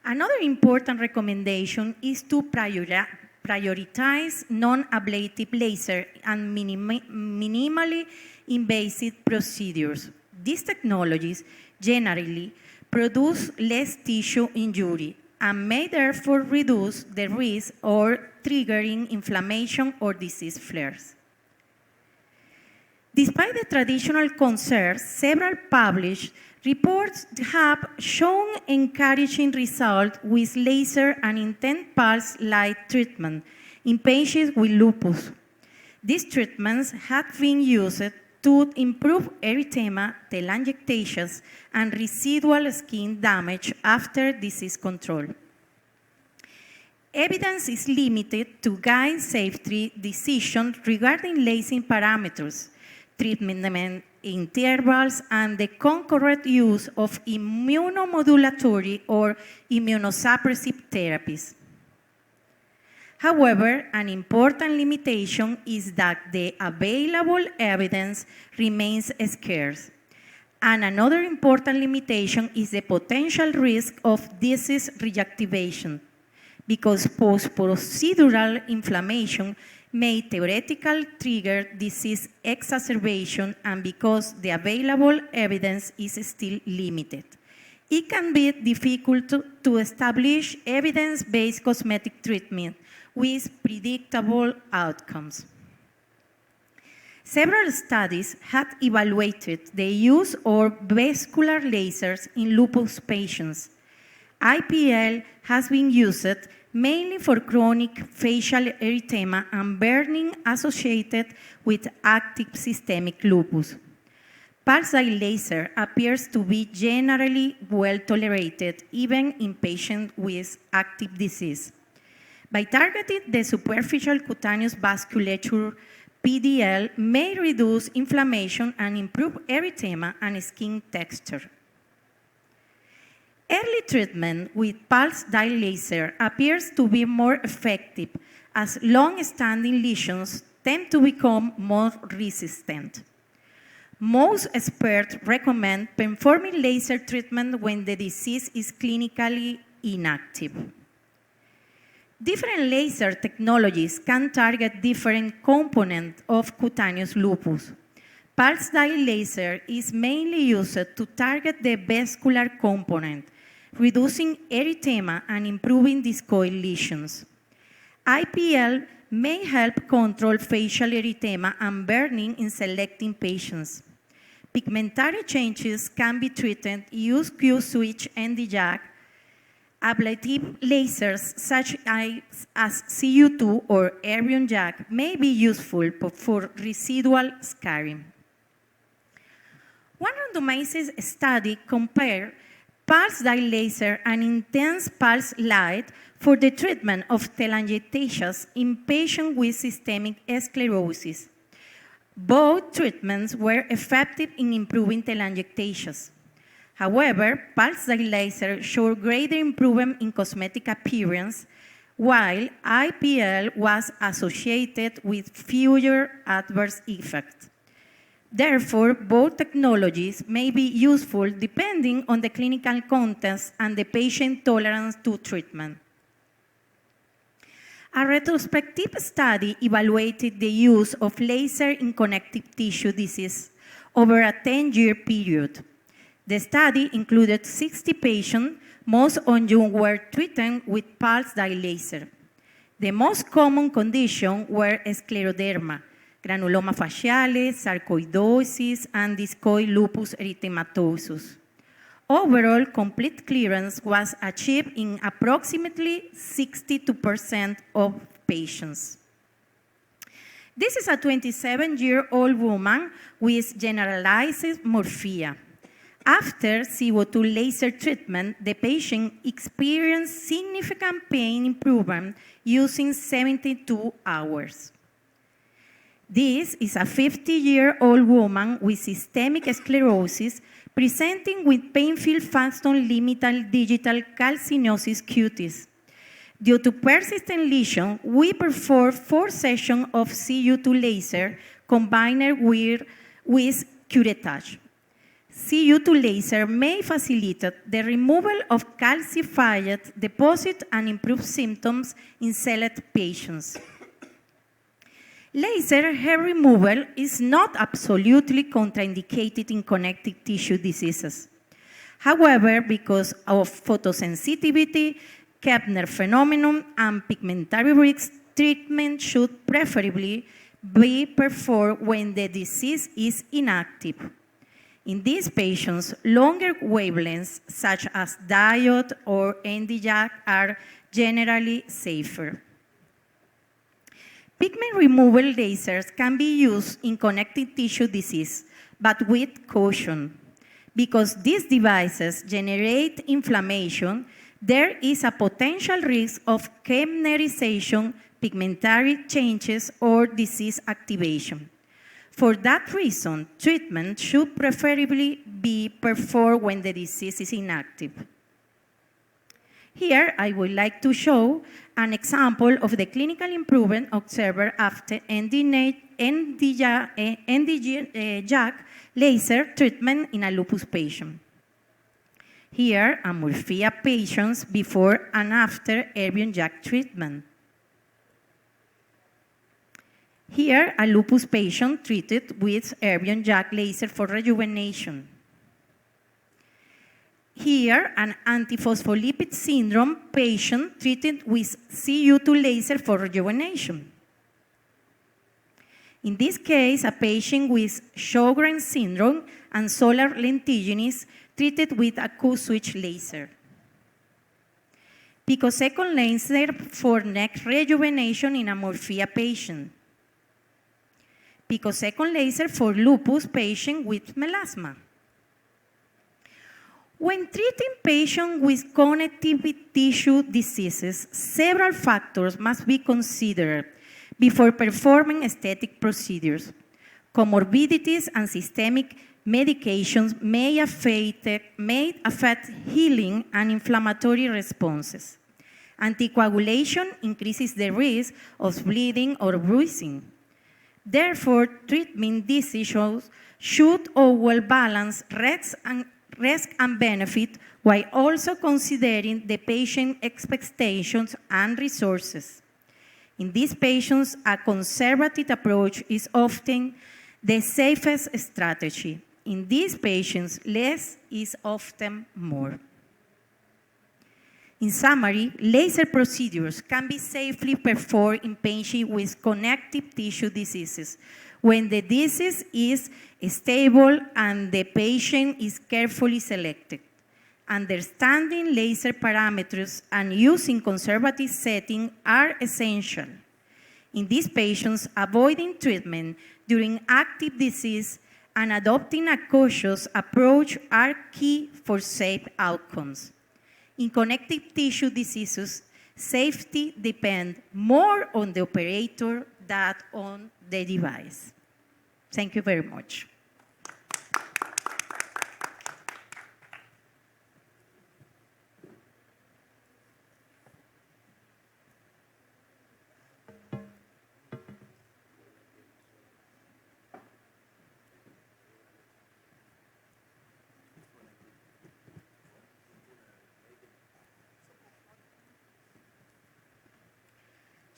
Another important recommendation is to prioritize non-ablative laser and minimally invasive procedures. These technologies generally produce less tissue injury and may therefore reduce the risk of triggering inflammation or disease flares. Despite the traditional concerns, several published reports have shown encouraging results with laser and intense pulse light treatment in patients with lupus. These treatments have been used to improve erythema, telangiectasias, and residual skin damage after disease control. Evidence is limited to guide safety decisions regarding lasing parameters, treatment intervals, and the concurrent use of immunomodulatory or immunosuppressive therapies. However, an important limitation is that the available evidence remains scarce. And another important limitation is the potential risk of disease reactivation, because post-procedural inflammation may theoretically trigger disease exacerbation, and because the available evidence is still limited. It can be difficult to establish evidence-based cosmetic treatment with predictable outcomes. Several studies have evaluated the use of vascular lasers in lupus patients, IPL has been used mainly for chronic facial erythema and burning associated with active systemic lupus. Pulse dye laser appears to be generally well tolerated even in patients with active disease. By targeting the superficial cutaneous vasculature, PDL may reduce inflammation and improve erythema and skin texture. Early treatment with pulse dye laser appears to be more effective as long-standing lesions tend to become more resistant. Most experts recommend performing laser treatment when the disease is clinically inactive. Different laser technologies can target different components of cutaneous lupus. Pulse dye laser is mainly used to target the vascular component, reducing erythema and improving discoid lesions. IPL may help control facial erythema and burning in selecting patients. Pigmentary changes can be treated using Q-switch and DJAK. Ablative lasers such as CU2 or Erbium JAK may be useful for residual scarring. One randomized study compared pulse dye laser and intense pulse light for the treatment of telangiectasias in patients with systemic sclerosis. Both treatments were effective in improving telangiectasias. However, pulse dye laser showed greater improvement in cosmetic appearance, while IPL was associated with fewer adverse effects. Therefore, both technologies may be useful depending on the clinical context and the patient tolerance to treatment. A retrospective study evaluated the use of laser in connective tissue disease over a 10-year period. The study included 60 patients, most of whom were treated with pulse dye laser. The most common conditions were scleroderma, granuloma faciale, sarcoidosis, and discoid lupus erythematosus. Overall, complete clearance was achieved in approximately 62% of patients. This is a 27-year-old woman with generalized morphea. After CO2 laser treatment, the patient experienced significant pain improvement using 72 hours. This is a 50-year-old woman with systemic sclerosis presenting with painful phantom-limited digital calcinosis cutis. Due to persistent lesion, we performed 4 sessions of CU2 laser combined with curettage. CU2 laser may facilitate the removal of calcified deposit and improve symptoms in select patients. Laser hair removal is not absolutely contraindicated in connective tissue diseases. However, because of photosensitivity, Kepner phenomenon, and pigmentary risks, treatment should preferably be performed when the disease is inactive. In these patients, longer wavelengths such as diode or Nd:YAG are generally safer. Pigment removal lasers can be used in connective tissue disease, but with caution. Because these devices generate inflammation, there is a potential risk of Kepnerization, pigmentary changes, or disease activation. For that reason, treatment should preferably be performed when the disease is inactive. Here, I would like to show an example of the clinical improvement observed after Nd:YAG laser treatment in a lupus patient. Here are morphea patients before and after Erbium JAK treatment. Here, a lupus patient treated with Erbium JAK laser for rejuvenation. Here, an antiphospholipid syndrome patient treated with CU2 laser for rejuvenation. In this case, a patient with Sjogren's syndrome and solar lentiginous treated with a Q-switch laser. Picosecond laser for neck rejuvenation in a morphea patient. Picosecond laser for lupus patient with melasma. When treating patients with connective tissue diseases, several factors must be considered before performing aesthetic procedures. Comorbidities and systemic medications may affect healing and inflammatory responses. Anticoagulation increases the risk of bleeding or bruising. Therefore, treatment decisions should always balance risk and benefit while also considering the patient expectations and resources. In these patients, a conservative approach is often the safest strategy. In these patients, less is often more. In summary, laser procedures can be safely performed in patients with connective tissue diseases when the disease is stable and the patient is carefully selected. Understanding laser parameters and using conservative settings are essential. In these patients, avoiding treatment during active disease and adopting a cautious approach are key for safe outcomes. In connective tissue diseases, safety depends more on the operator than on the device. Thank you very much.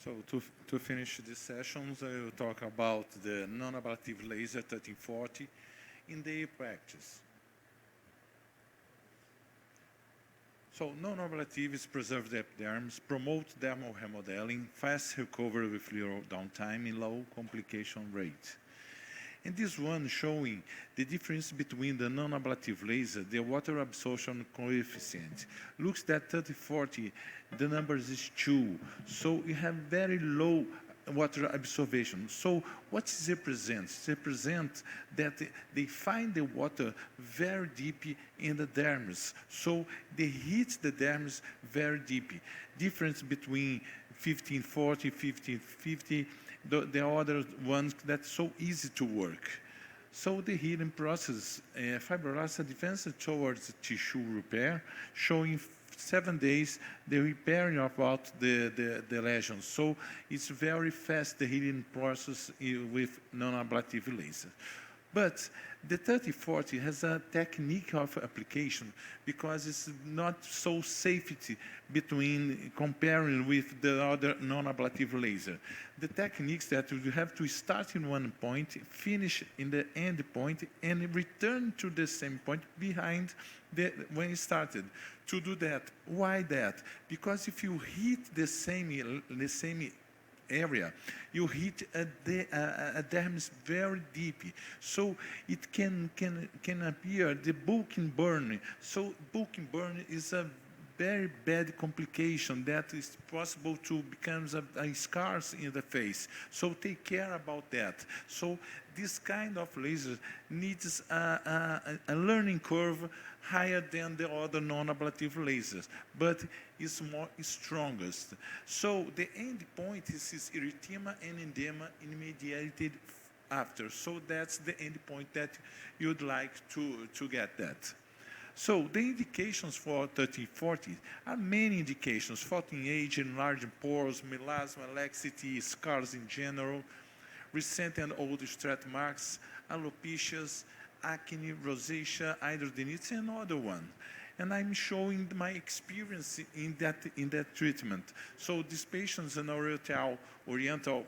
So to finish these sessions, I will talk about the non-ablative laser 1340 in daily practice. So non-ablative is preserve the epidermis, promote dermal remodeling, fast recovery with little downtime, and low complication rate. And this one showing the difference between the non-ablative laser, the water absorption coefficient. Looks that 30-40, the numbers is 2. So you have very low water absorption. So what it represents? It represents that they find the water very deep in the dermis. So they hit the dermis very deep. Difference between 1540, 1550, the other ones that's so easy to work. So the healing process, fibroblasts advance towards tissue repair, showing 7 days the repairing about the lesions. So it's very fast, the healing process with non-ablative laser. But the 3040 has a technique of application because it's not so safety between comparing with the other non-ablative laser. The techniques that you have to start in one point, finish in the end point, and return to the same point behind when you started. To do that, why that? Because if you hit the same area, you hit a dermis very deep, so it can appear the bulking burn. So bulking burn is a very bad complication that is possible to become a scars in the face. So take care about that. So this kind of laser needs a learning curve higher than the other non-ablative lasers, but is strongest. So the end point is erythema and edema mediated after. So that's the end point that you'd like to get that. So the indications for 3040 are many indications: faulting age, enlarged pores, melasma, laxity, scars in general, recent and old stretch marks, alopecias, acne, rosacea, hidradenitis, and other one. And I'm showing my experience in that treatment. So these patients in oriental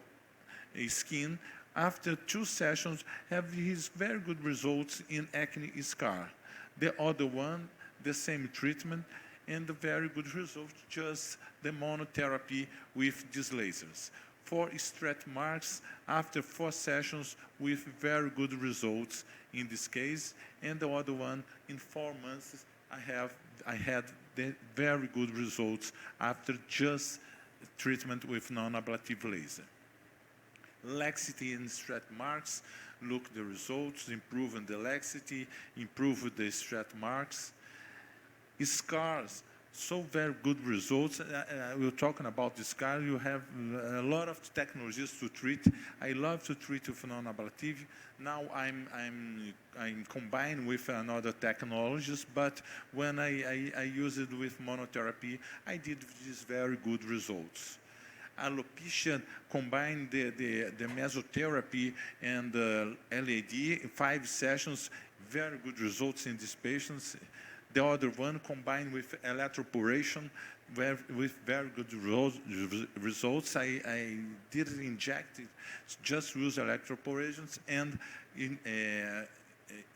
skin, after 2 sessions, have his very good results in acne scar. The other one, the same treatment, and the very good result, just the monotherapy with these lasers. 4 stretch marks after 4 sessions with very good results in this case, and the other one in 4 months I had very good results after just treatment with non-ablative laser. Laxity and stretch marks, look the results, improving the laxity, improve the stretch marks. Scars, so very good results. We're talking about the scar. You have a lot of technologies to treat. I love to treat with non-ablative. Now I'm combined with another technologies, but when I use it with monotherapy, I did these very good results. Alopecia combined the mesotherapy and the LAD in 5 sessions, very good results in these patients. The other one combined with electroporation with very good results. I didn't inject it, just use electroporations and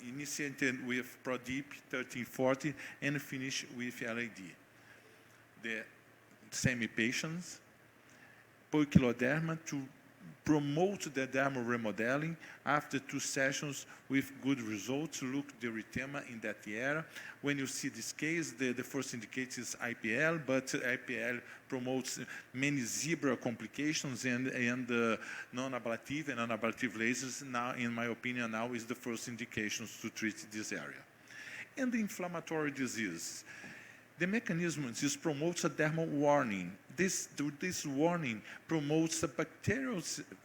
initiated with Prodip 1340 and finished with LAD. The same patients, poikiloderma to promote the dermal remodeling after 2 sessions with good results. Look the erythema in that area. When you see this case, the first indicator is IPL, but IPL promotes many zebra complications and non-ablative and unablative lasers now, in my opinion, now is the first indications to treat this area. And the inflammatory disease. The mechanism is promotes a dermal warning. This warning promotes the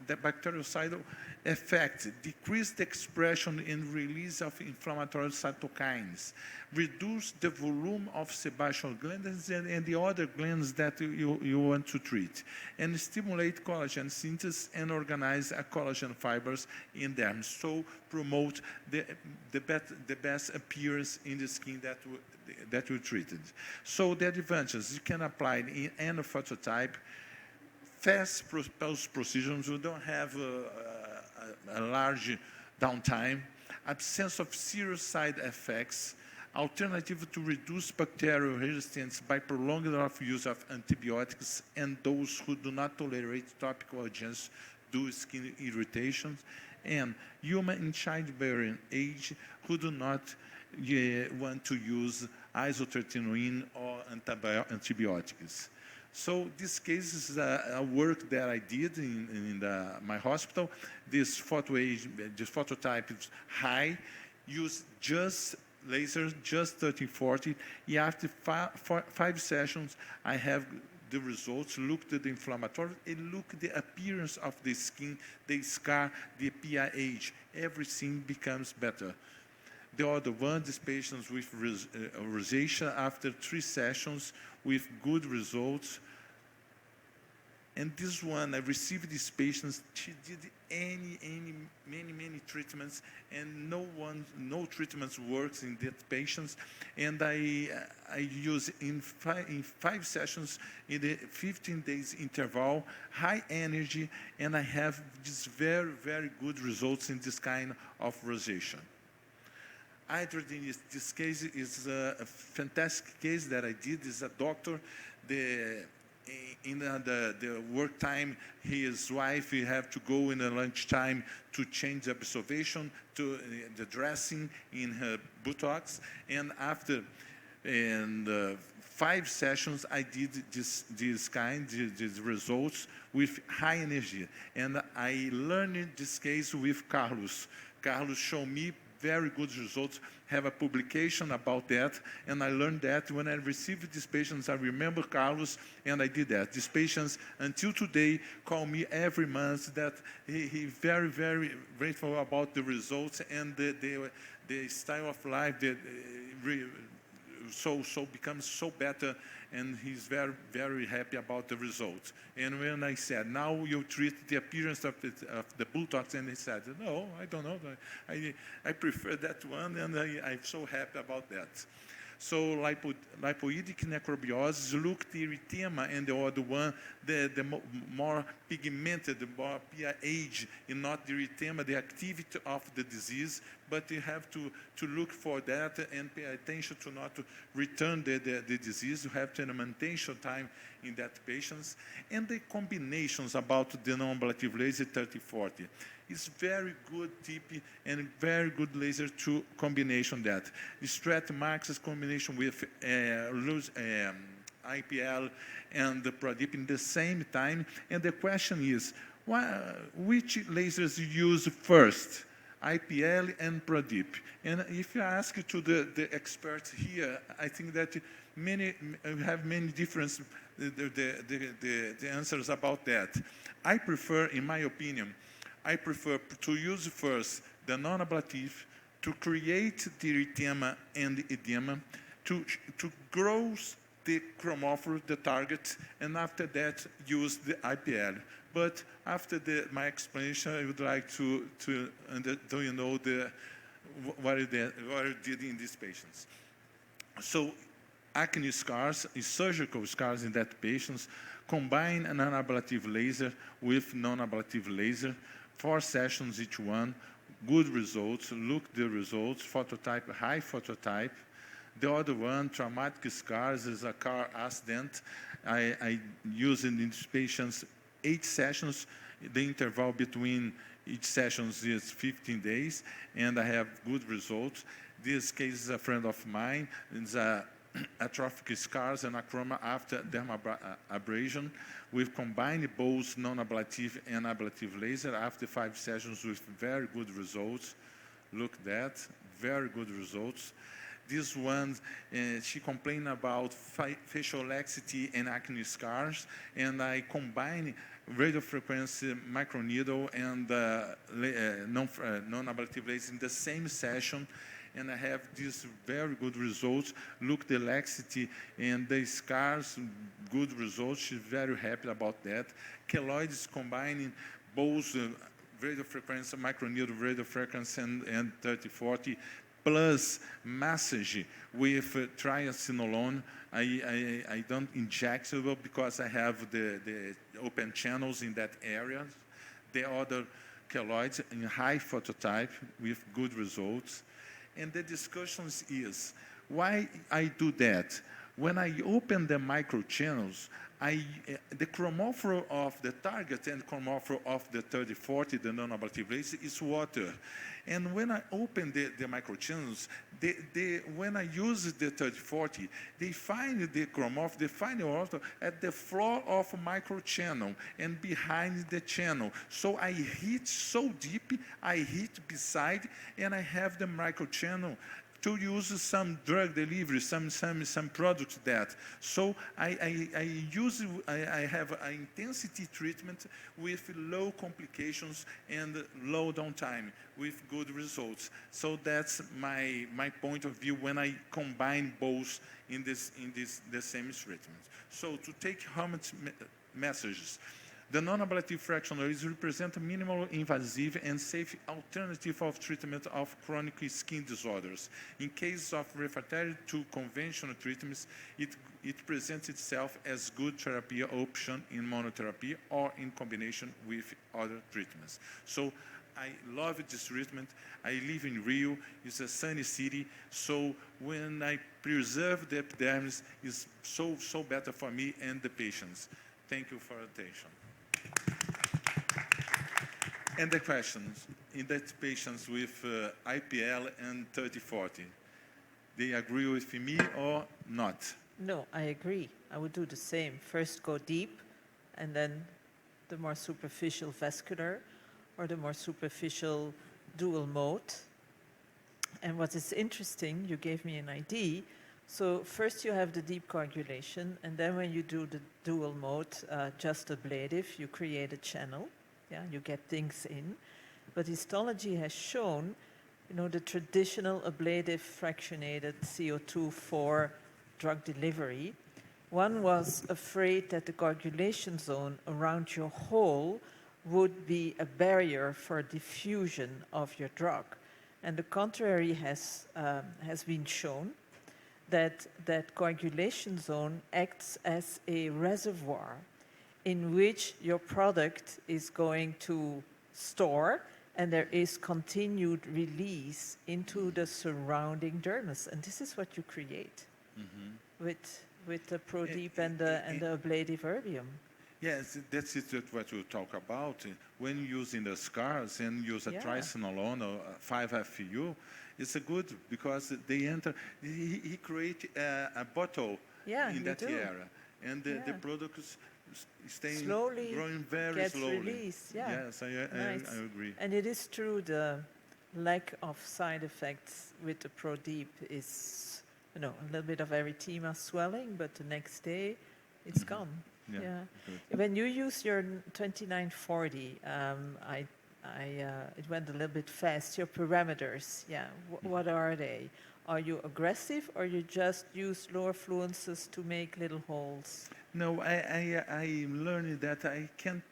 bactericidal effect, decrease the expression and release of inflammatory cytokines, reduce the volume of sebaceous glands and the other glands that you want to treat, and stimulate collagen synthesis and organize collagen fibers in them. So promote the best appearance in the skin that we treated. So the advantages, you can apply it in any phototype, fast post procedures, you don't have a large downtime, absence of serious side effects, alternative to reduce bacterial resistance by prolonged use of antibiotics, and those who do not tolerate topical agents due to skin irritations, and human in childbearing age who do not want to use isotretinoin or antibiotics. So this case is a work that I did in my hospital. This phototype is high, use just laser, just 1340. After 5 sessions, I have the results, look at the inflammatory, and look at the appearance of the skin, the scar, the PIH. Everything becomes better. The other one, these patients with rosacea after 3 sessions with good results. And this one, I received these patients, she did many treatments, and no treatments works in that patients. And I use in 5 sessions in the 15 days interval, high energy, and I have these very good results in this kind of rosacea. Hydrogen, this case is a fantastic case that I did. Is a doctor. In the work time, his wife, he have to go in the lunchtime to change the observation to the dressing in her buttocks. And after 5 sessions, I did these results with high energy. And I learned this case with Carlos. Carlos showed me very good results, have a publication about that, and I learned that when I received these patients, I remember Carlos, and I did that. These patients, until today, call me every month that he very grateful about the results and the style of life that so becomes so better, and he's very happy about the results. And when I said, now you treat the appearance of the buttocks, and he said, no, I don't know, I prefer that one, and I'm so happy about that. So lipoidic necrobiosis, look the erythema, and the other one, the more pigmented, more age, and not the erythema, the activity of the disease, but you have to look for that and pay attention to not to return the disease. You have to maintain time in that patients. And the combinations about the non-ablative laser 3040. It's very good tip and very good laser to combination that. The Strat Max's combination with IPL and the Prodip in the same time. And the question is, which lasers you use first? IPL and Prodip. And if you ask to the experts here, I think that many have many different the answers about that. I prefer, in my opinion, I prefer to use first the non-ablative to create the erythema and the edema, to grow the chromophore, the target, and after that use the IPL. But after my explanation, I would like to know what I did in these patients. So acne scars, surgical scars in that patients, combine an ablative laser with non-ablative laser, 4 sessions each one, good results, look the results, phototype, high phototype. The other one, traumatic scars, is a car accident. I use in these patients 8 sessions. The interval between each sessions is 15 days, and I have good results. This case is a friend of mine. It's atrophic scars and acroma after dermabrasion. We've combined both non-ablative and ablative laser after 5 sessions with very good results. Look at that, very good results. This one, she complained about facial laxity and acne scars, and I combine radiofrequency microneedle and non-ablative laser in the same session, and I have these very good results. Look the laxity and the scars, good results. She's very happy about that. Keloids combining both radiofrequency, microneedle radiofrequency and 3040, plus massage with triacinolone. I don't inject it because I have the open channels in that area. The other keloids in high phototype with good results. And the discussions is, why I do that? When I open the microchannels, the chromophore of the target and chromophore of the 3040, the non-ablative laser, is water. And when I open the microchannels, when I use the 3040, they find the chromophore, they find the water at the floor of microchannel and behind the channel. So I hit so deep, I hit beside, and I have the microchannel to use some drug delivery, some products that. So I have an intensity treatment with low complications and low downtime with good results. So that's my point of view when I combine both in the same treatment. So to take home messages. The non-ablative fractional lasers represent a minimal invasive and safe alternative of treatment of chronic skin disorders. In cases of refractory to conventional treatments, it presents itself as good therapy option in monotherapy or in combination with other treatments. So I love this treatment. I live in Rio. It's a sunny city. So when I preserve the epidermis, it's so better for me and the patients. Thank you for your attention. And the questions in that patients with IPL and 3040, they agree with me or not? No, I agree. I would do the same. First go deep, and then the more superficial vascular or the more superficial dual mode. And what is interesting, you gave me an idea. So first you have the deep coagulation, and then when you do the dual mode, just ablative, you create a channel. Yeah, you get things in. But histology has shown, the traditional ablative fractionated CO2 for drug delivery. One was afraid that the coagulation zone around your hole would be a barrier for diffusion of your drug. And the contrary has been shown, that coagulation zone acts as a reservoir. in which your product is going to store, and there is continued release into the surrounding dermis. And this is what you create with the Prodeep and the ablative erbium. Yes, that's it what we talk about. When using the scars and use a trisonolone or 5-FU, it's a good because they enter. He create a bottle in that area, and the product is staying Slowly growing very gets slowly. released. Yes, I agree. And it is true the lack of side effects with the Prodeep is, a little bit of erythema swelling, but the next day it's gone. Yeah. When you use your 2940, it went a little bit fast. Your parameters, what are they? Are you aggressive, or you just use lower fluences to make little holes? No, I'm learning that I can't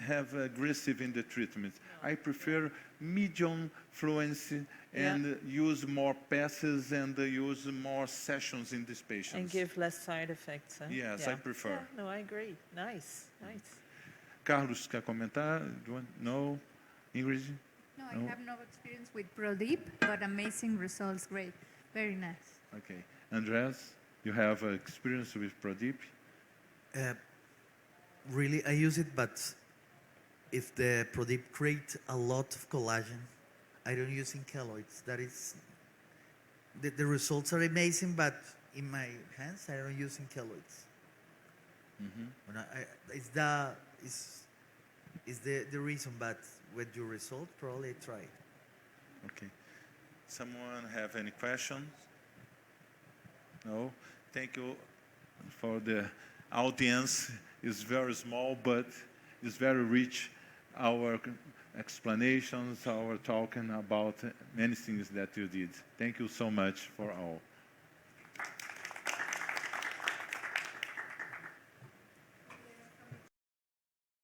have aggressive in the treatment. I prefer medium fluency and use more passes and use more sessions in these patients. And give less side effects. Huh? Yes, I prefer. Yeah, no, I agree. Nice. Carlos, quer comentar? No? Ingrid? No, I have no experience with Prodeep, but amazing results, great. Very nice. Okay. Andres, you have experience with Prodeep? Really, I use it, but if the Prodeep create a lot of collagen, I don't use in keloids. That is, the results are amazing, but in my hands, I don't use in keloids. When is the reason, but with your result, probably try. Okay. Someone have any questions? No? Thank you for the audience. It's very small, but it's very rich. Our explanations, our talking about many things that you did. Thank you so much for all.